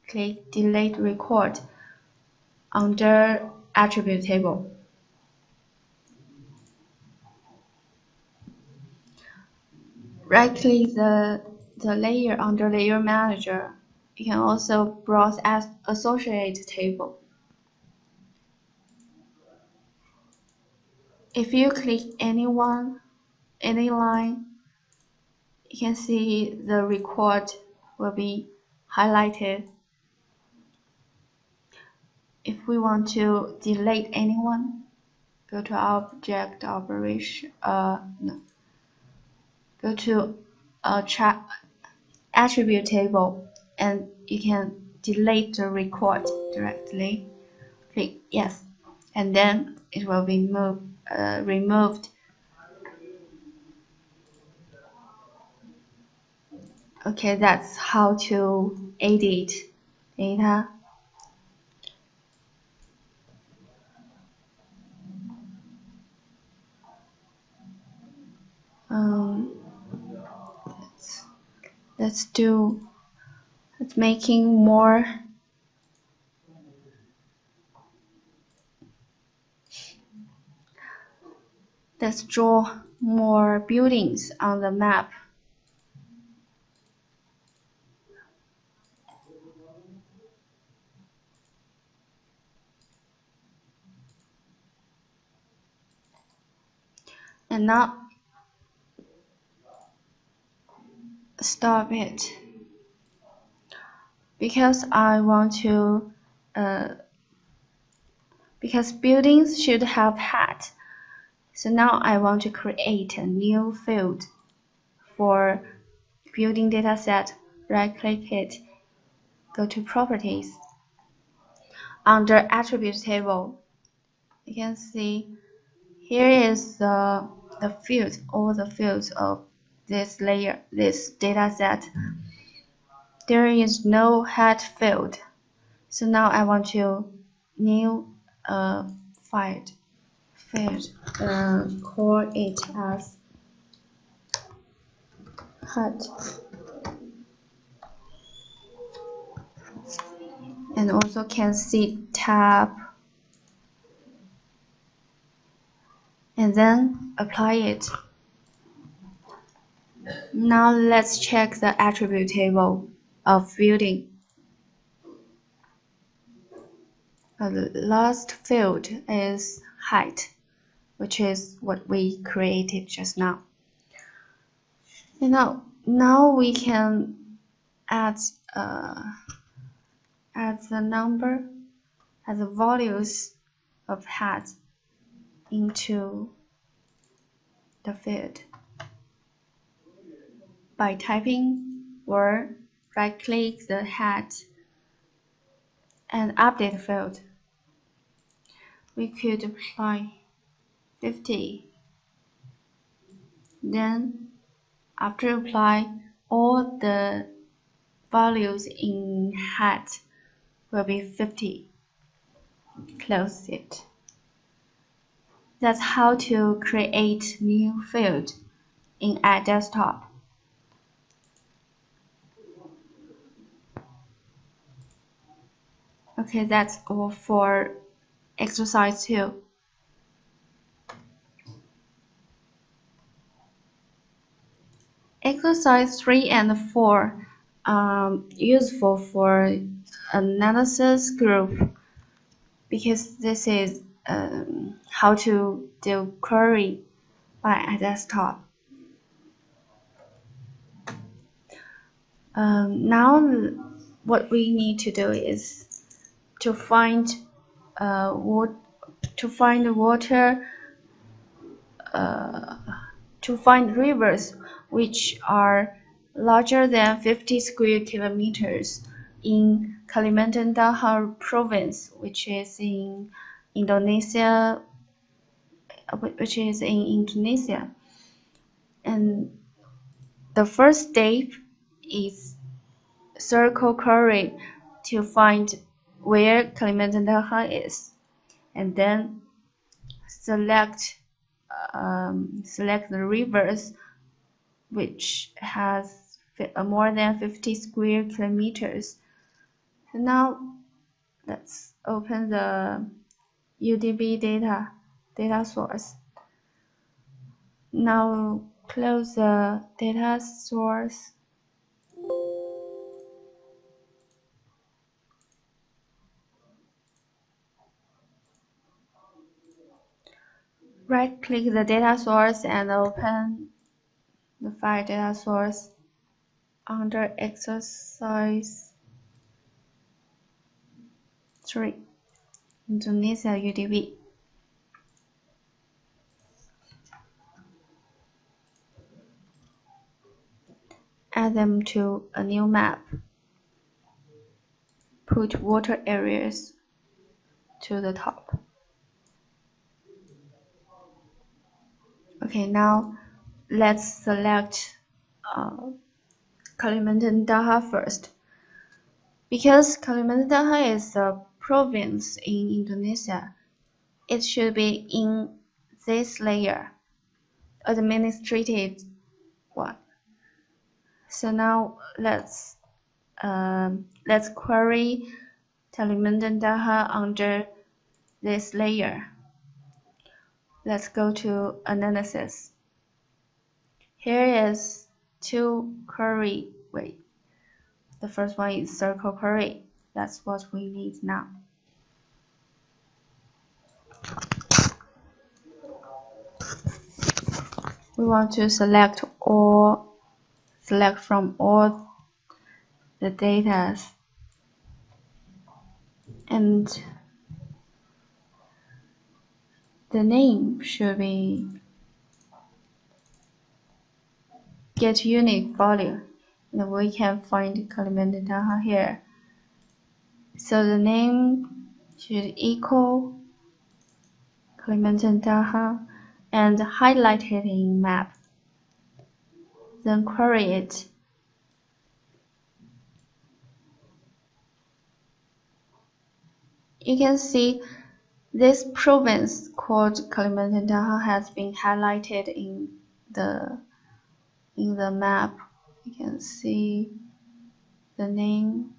click delete record under attribute table. Right click the layer under layer manager. You can also browse as associate table. If you click any line, you can see the record will be highlighted. If we want to delete anyone, go to object operation. Go to attribute table, and you can delete the record directly. Click yes, and then it will be removed. Okay, that's how to edit data. let's making more. Let's draw more buildings on the map. And now stop it because I want to because buildings should have height. So now I want to create a new field for building dataset. Right click it, go to properties. Under attribute table, you can see here is the fields, all the fields of this layer, this dataset. There is no height field. So now I want to new field, call it as height, and also can see tab, and then apply it. Now let's check the attribute table of building. The last field is height, which is what we created just now. And now we can add the number, add the values of height into the field by typing or right-click the height and update field. We could apply 50. Then after apply, all the values in height will be 50. Close it. That's how to create new field in a desktop. Okay, that's all for exercise 2. Exercise 3 and 4 useful for analysis group because this is how to do query by a desktop. Now what we need to do is to find water, to find rivers which are larger than 50 square kilometers in Kalimantan Tengah province, which is in Indonesia. And the first step is circle query to find where Kalimantan Tengah is, and then select the rivers which has more than 50 square kilometers. So now let's open the UDB data source. Now close the data source. Right-click the data source and open the file data source under exercise 3, Indonesia UDB. Add them to a new map. Put water areas to the top. Okay, now let's select Kalimantan Tengah first. Because Kalimantan Tengah is a province in Indonesia, it should be in this layer, administrative one. So now let's query Kalimantan data under this layer. Let's go to analysis. Here is two query. Wait, the first one is circle query. That's what we need now. We want to select from all the data, and the name should be get unique value, and we can find Kalimantan data here. So the name should equal Kalimantan data and highlight it in map. Then query it. You can see this province called Kalimantan data has been highlighted in the map. You can see the name.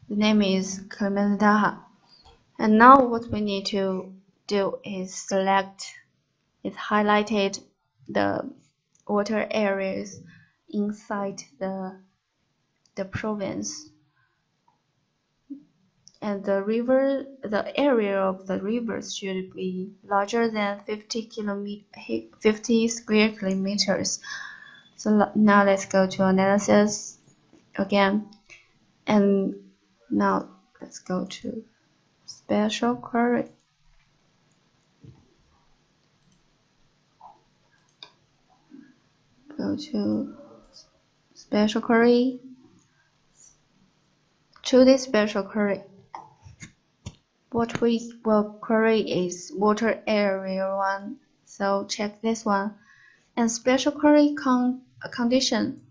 The name is Kalimantan data. And now what we need to do is highlighted the water areas inside the province. And the area of the rivers should be larger than 50 square kilometers. So now let's go to analysis again. And now let's go to special query. Go to special query. To this special query, what we will query is water area 1. So check this one. And special query condition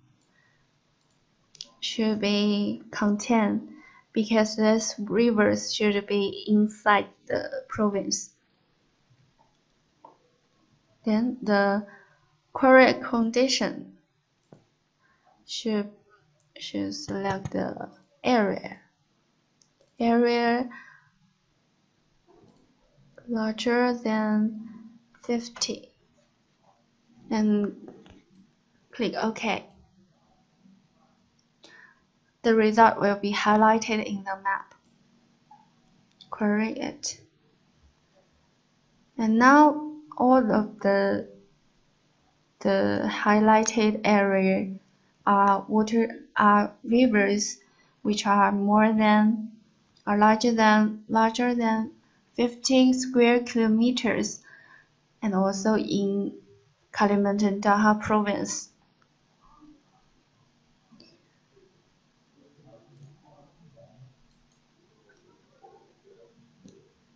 should be contain, because these rivers should be inside the province. Then the query condition should select the area larger than 50 and click OK. The result will be highlighted in the map. Query it. And now all of the highlighted area are rivers which are larger than 50 square kilometers, and also in Kalimantan Data province.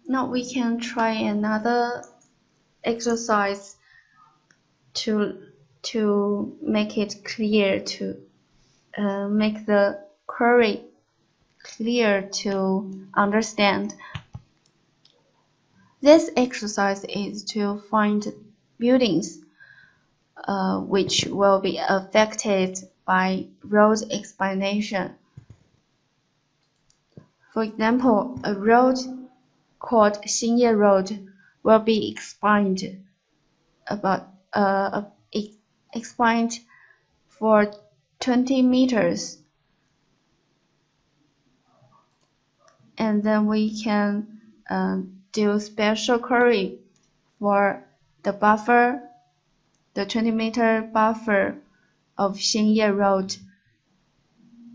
Now we can try another exercise to make it clear, to make the query clear to understand. This exercise is to find buildings which will be affected by road expansion. For example, a road called Xinye Road will be expanded for 20 meters, and then we can do special query for the 20-meter buffer of Xinye Road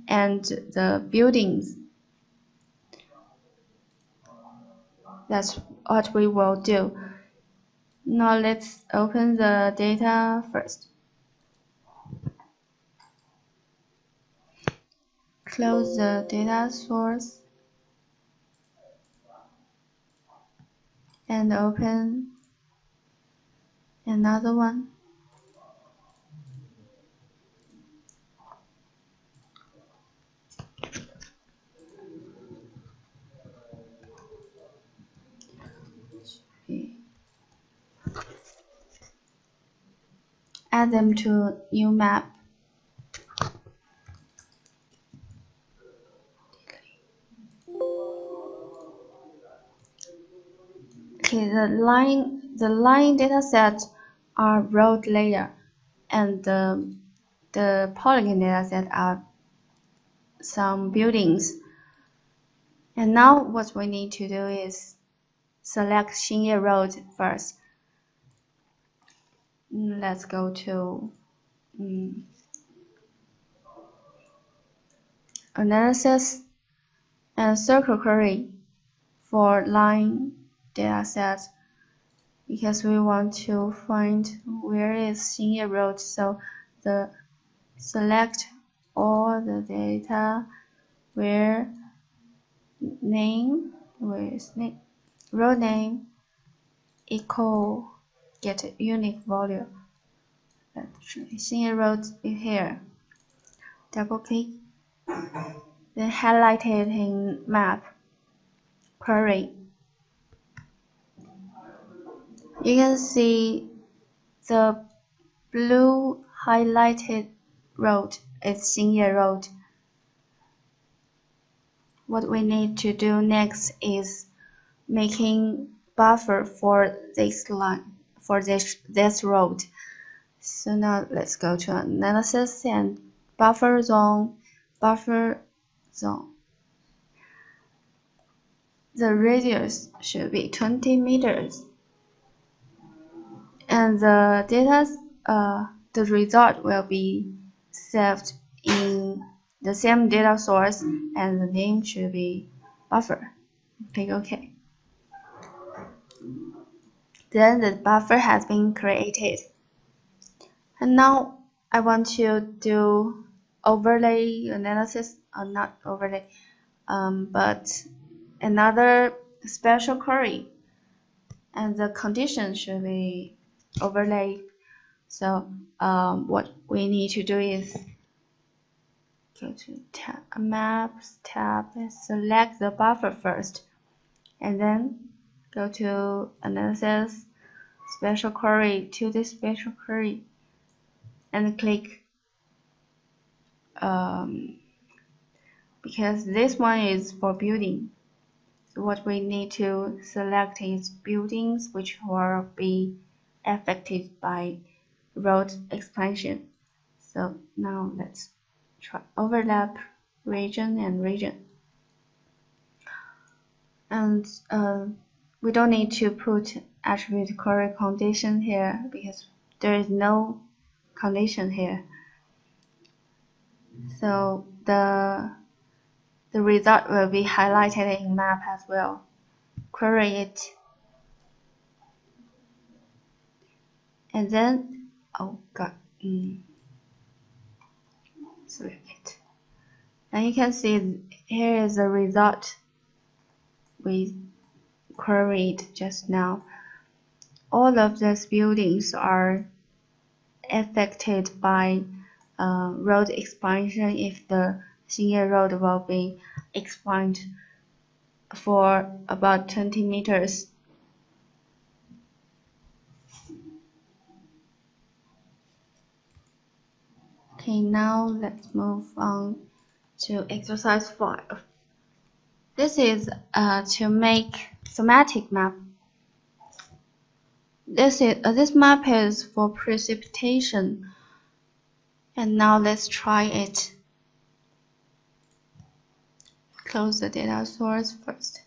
and the buildings. That's what we will do. Now let's open the data first. Close the data source and open another one. add them to new map. Okay, the line data sets are road layer, and the polygon data set are some buildings. And now what we need to do is select Xinye Road first. Let's go to analysis and circle query for line data sets, because we want to find where is Xinye Road. So the select all the data where name with name, road name equal get a unique value. Xinye Road is here. Double click, then highlight it in map query. You can see the blue highlighted road is Xinye Road. What we need to do next is making buffer for this line, for this road. So now let's go to analysis and buffer zone. Buffer zone. The radius should be 20 meters, and the data, the result will be saved in the same data source, and the name should be buffer. Click OK. Then the buffer has been created. And now I want to do overlay analysis, not overlay, but another special query, and the condition should be overlay. So what we need to do is go to Maps tab and select the buffer first, and then go to Analysis, Special Query, to this special query, and click because this one is for building. So what we need to select is buildings which will be affected by road expansion. So now let's try overlap region and region. And we don't need to put attribute query condition here because there is no condition here. So the result will be highlighted in map as well. Query it, and then select it. And you can see here is the result we queried just now. All of these buildings are affected by road expansion if the Xinye Road will be expanded for about 20 meters. Okay, now let's move on to exercise 5. This is to make thematic map. This map is for precipitation, and now let's try it. Close the data source first.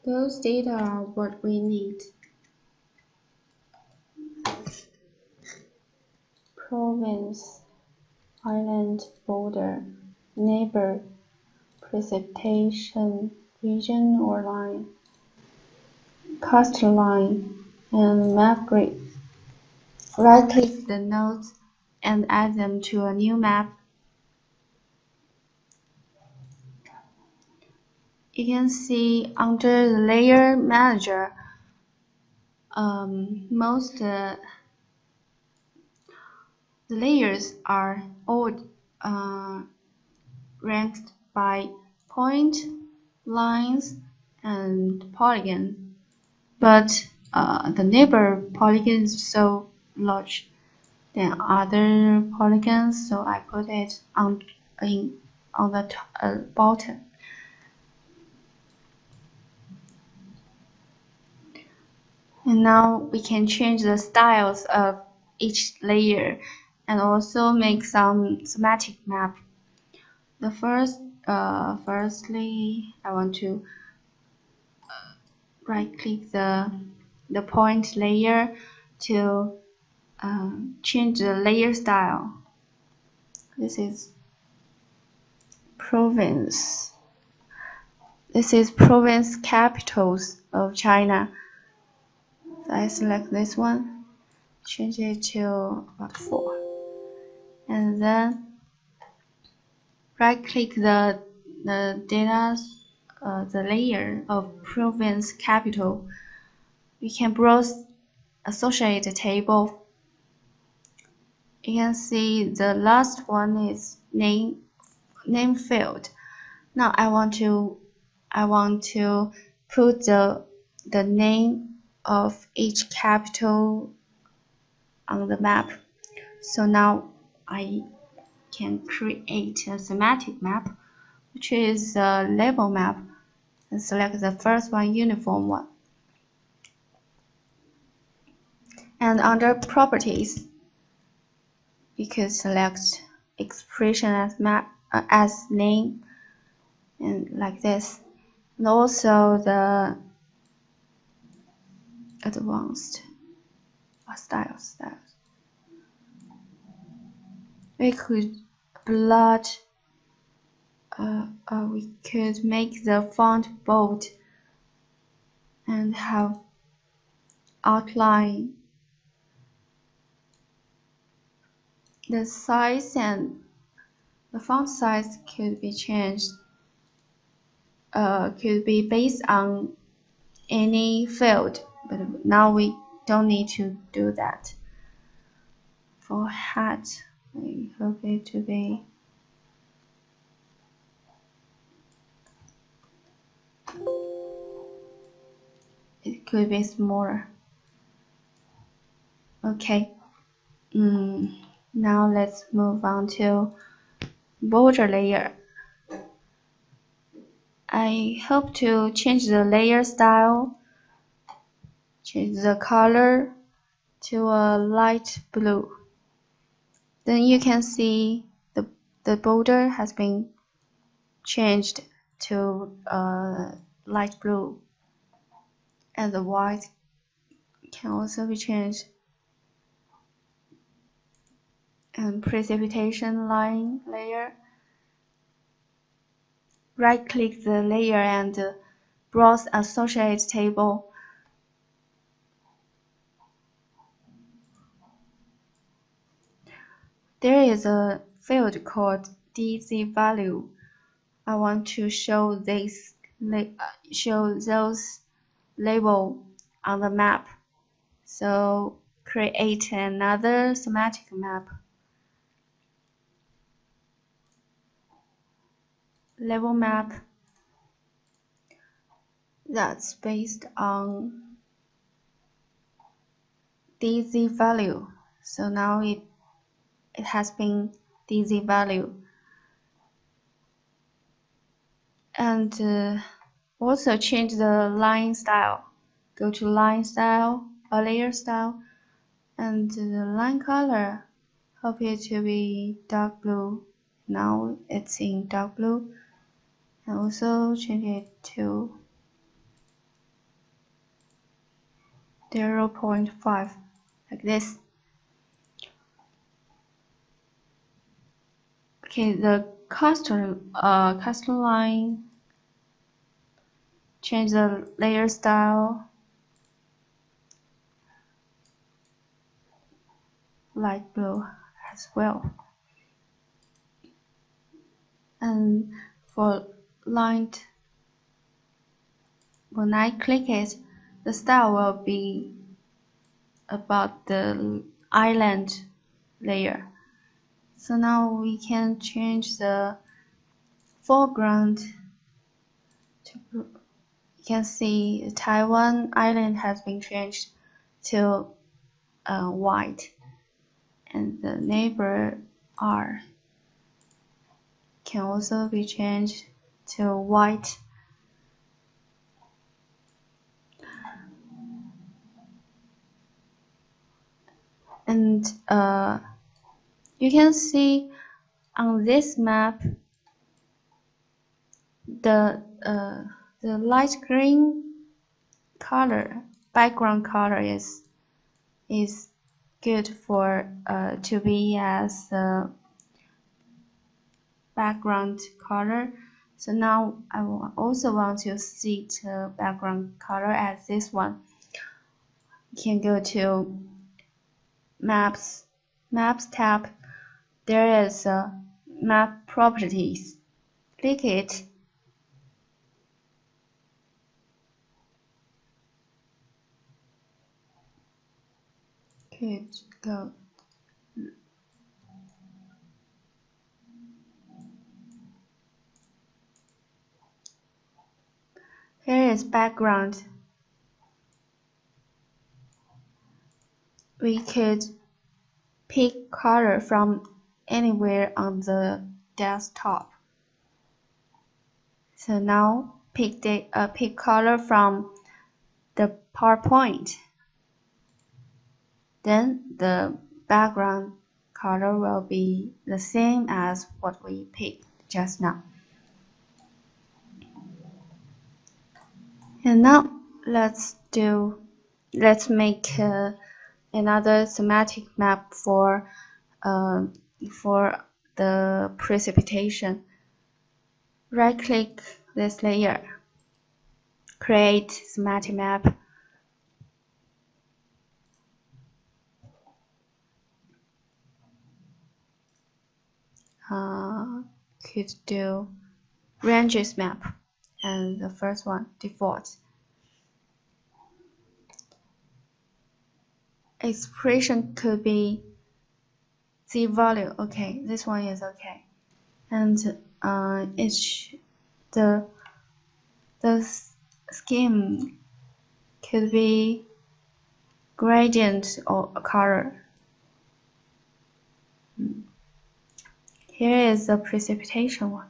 Those data are what we need. Province, island, border, neighbor, precipitation, region or line, coastline, and map grid. Right-click the nodes and add them to a new map. You can see under the Layer Manager, most the layers are all ranked by point, lines, and polygon. But the neighbor polygon is so large than other polygons, so I put it on the bottom. And now we can change the styles of each layer and also make some schematic map. The firstly, I want to right-click the point layer to change the layer style. This is province. This is province capitals of China. So I select this one, change it to 4, and then right-click the data, the layer of province capital. We can browse associated table. You can see the last one is name field. Now I want to put the name of each capital on the map. So now I can create a schematic map, which is a label map, and select the first one, uniform one. And under properties, you could select expression as map as name, and like this. And also the advanced styles. We could we could make the font bold and have outline. The size and the font size could be changed. Could be based on any field, but now we don't need to do that. For hat, we hope it to be it could be smaller. Okay. Now let's move on to border layer. I hope to change the layer style, change the color to a light blue. Then you can see the border has been changed to light blue, and the white can also be changed. And precipitation line layer. Right-click the layer and browse associated table. There is a field called DZ value. I want to show those label on the map. So create another schematic map. Label map that's based on DZ value. So now it has been DZ value. And also change the line style. Go to line style, or layer style, and the line color, hope it to be dark blue. Now it's in dark blue. And also change it to 0.5, like this. Okay, the custom line, change the layer style, light blue as well. And for light, when I click it, the style will be about the island layer. So now we can change the foreground to, you can see Taiwan island has been changed to white, and the neighbor R can also be changed to white. And you can see on this map the light green color, background color is good for to be as background color. So now I also want to set background color as this one. You can go to Maps tab. There is Map Properties. Click it. Could go. Here is background. We could pick color from anywhere on the desktop. So now pick color from the PowerPoint. Then the background color will be the same as what we picked just now. And now let's make another thematic map for the precipitation. Right-click this layer, create thematic map. Could do ranges map, and the first one default. Expression could be z-value. Okay, this one is okay. And the scheme could be gradient or color. Here is the precipitation one.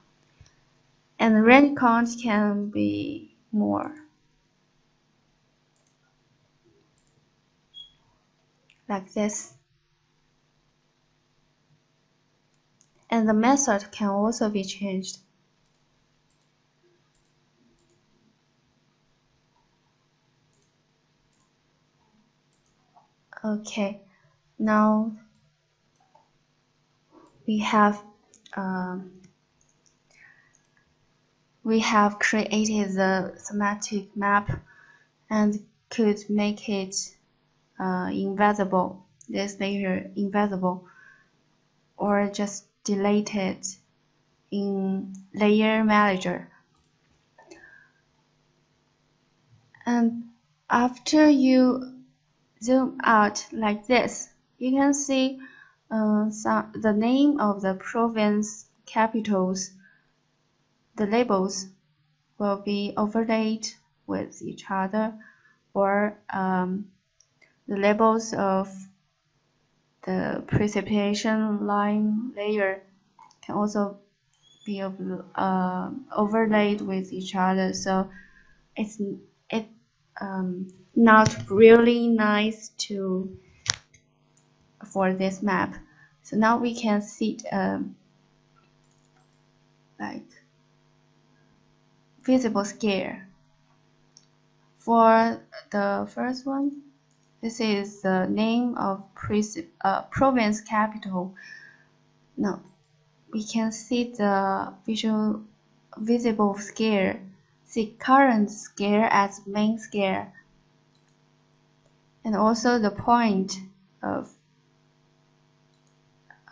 And the rain count can be more. Like this. And the method can also be changed. Okay, now we have created the thematic map and could make it invisible, this layer invisible, or just delete it in Layer Manager. And after you zoom out like this, you can see the name of the province capitals. The labels will be overlaid with each other, or the labels of the precipitation line layer can also be overlaid with each other. So it's not really nice for this map. So now we can see like visible scale. For the first one, this is the name of province capital. Now we can see the visible scale, see current scale as main scale, and also the point of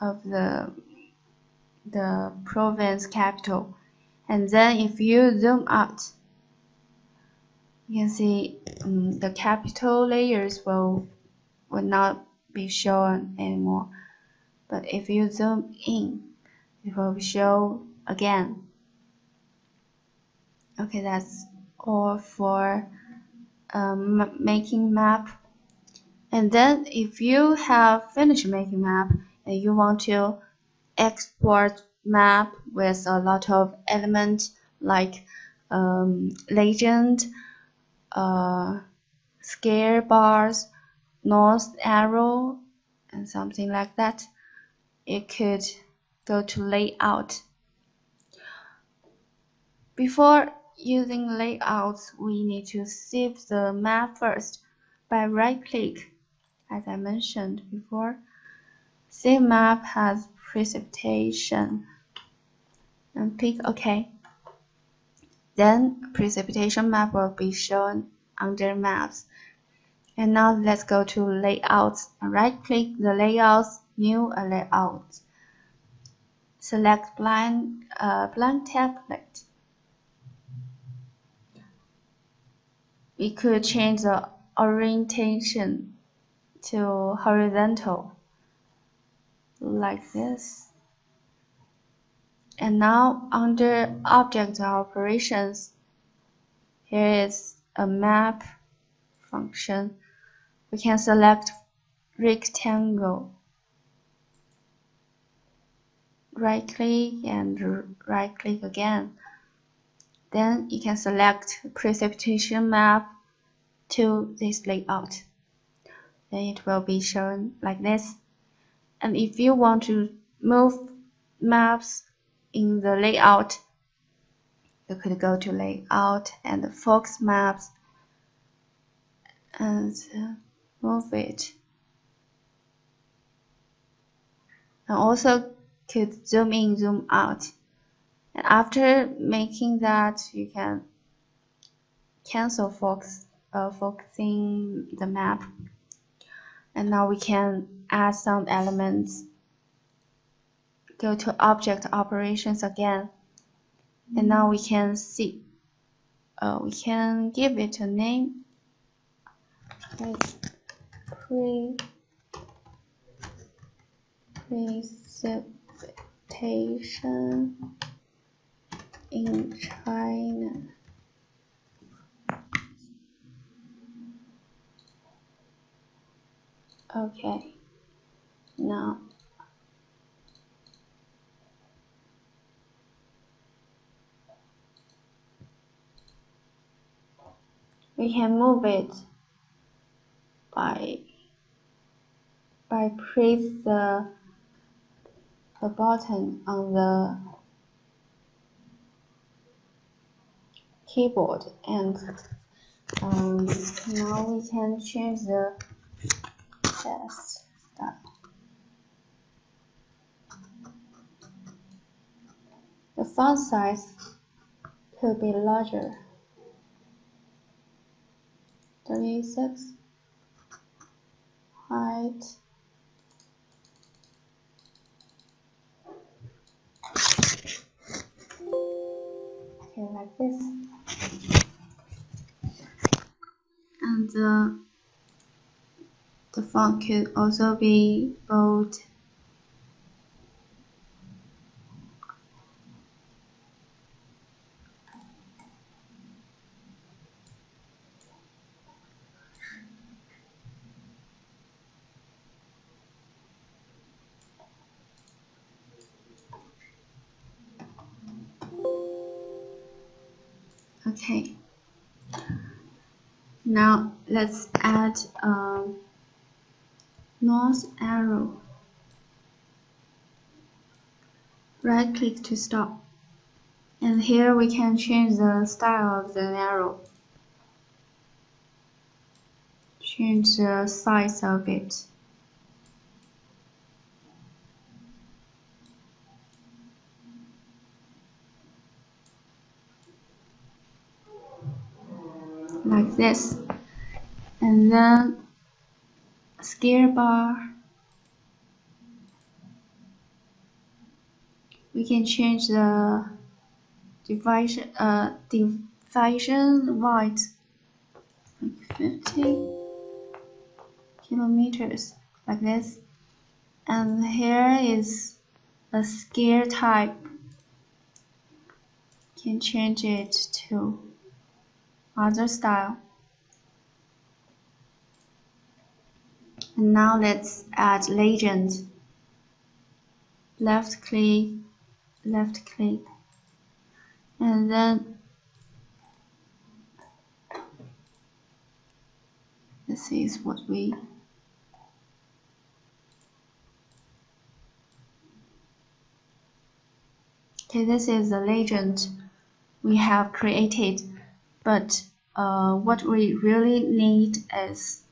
of the province capital. And then if you zoom out, you can see the capital layers will not be shown anymore. But if you zoom in, it will show again. Okay, that's all for making map. And then if you have finished making map and you want to export map with a lot of elements like legend, scale bars, north arrow, and something like that, you could go to layout. Before using layouts, we need to save the map first by right-click, as I mentioned before. Save map has precipitation and click OK. Then precipitation map will be shown under maps. And now let's go to layouts and right-click the layouts, new a layout. Select blank template. We could change the orientation to horizontal, like this. And now under object operations, here is a map function. We can select rectangle, right click and right click again. Then you can select precipitation map to this layout. Then it will be shown like this. And if you want to move maps in the layout, you could go to layout and focus maps and move it. And also could zoom in, zoom out. And after making that, you can cancel focusing the map. And now we can add some elements. Go to object operations again. And now we can see, we can give it a name. Precipitation in China. Okay, now we can move it by press the button on the keyboard, and now we can change the text style. The font size could be larger, 36, height, okay, like this. And the font could also be bold. Okay. Now let's add north arrow. Right click to stop. And here we can change the style of the arrow. Change the size of it. Like this. And then scale bar, we can change the division width like 50 kilometers like this. And here is a scale type. Can change it to other style. And now let's add legend. Left click, and then this is what we this is the legend we have created, but what we really need is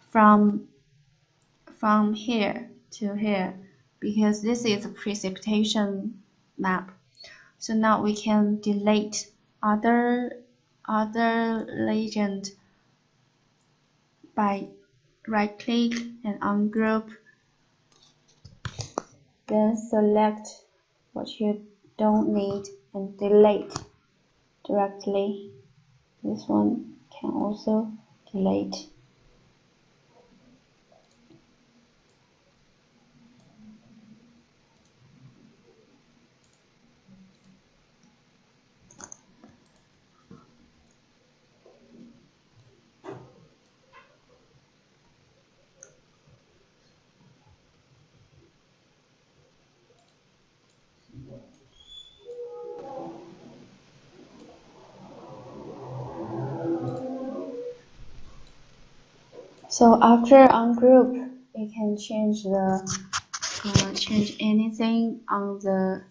from here to here, because this is a precipitation map. So now we can delete other legend by right click and ungroup, then select what you don't need and delete directly. This one can also delete. So after ungroup, we can change anything on the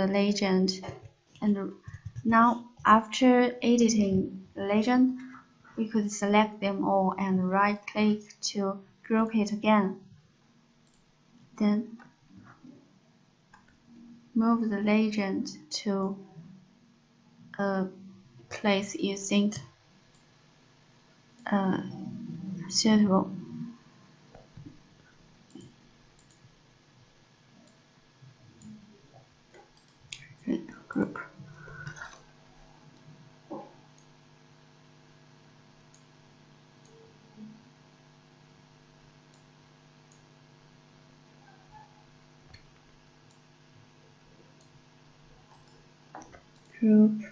legend. And now after editing the legend, we could select them all and right click to group it again. Then move the legend to a place you think suitable. Group. Group.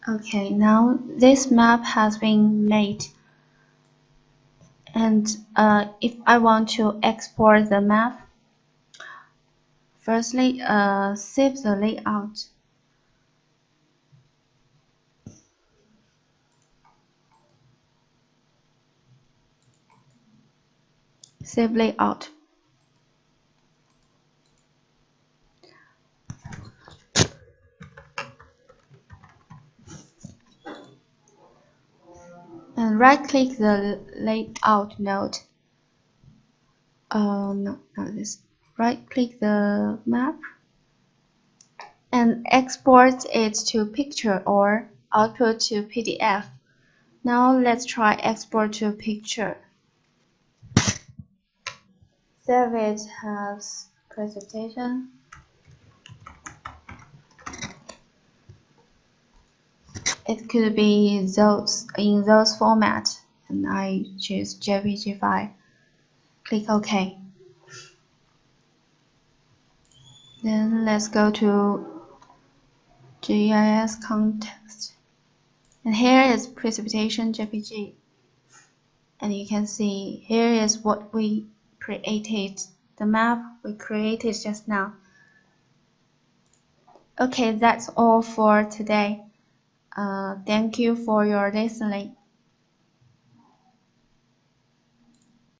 Okay, now this map has been made. And if I want to export the map, firstly, save the layout. Save layout. And right-click the layout node. No, not this. Right-click the map and export it to picture or output to PDF. Now let's try export to picture. Save it as presentation. It could be in those formats, and I choose JPG file. Click OK. Then let's go to GIS context. And here is precipitation JPG. And you can see here is what we created, the map we created just now. Okay, that's all for today. Thank you for your listening.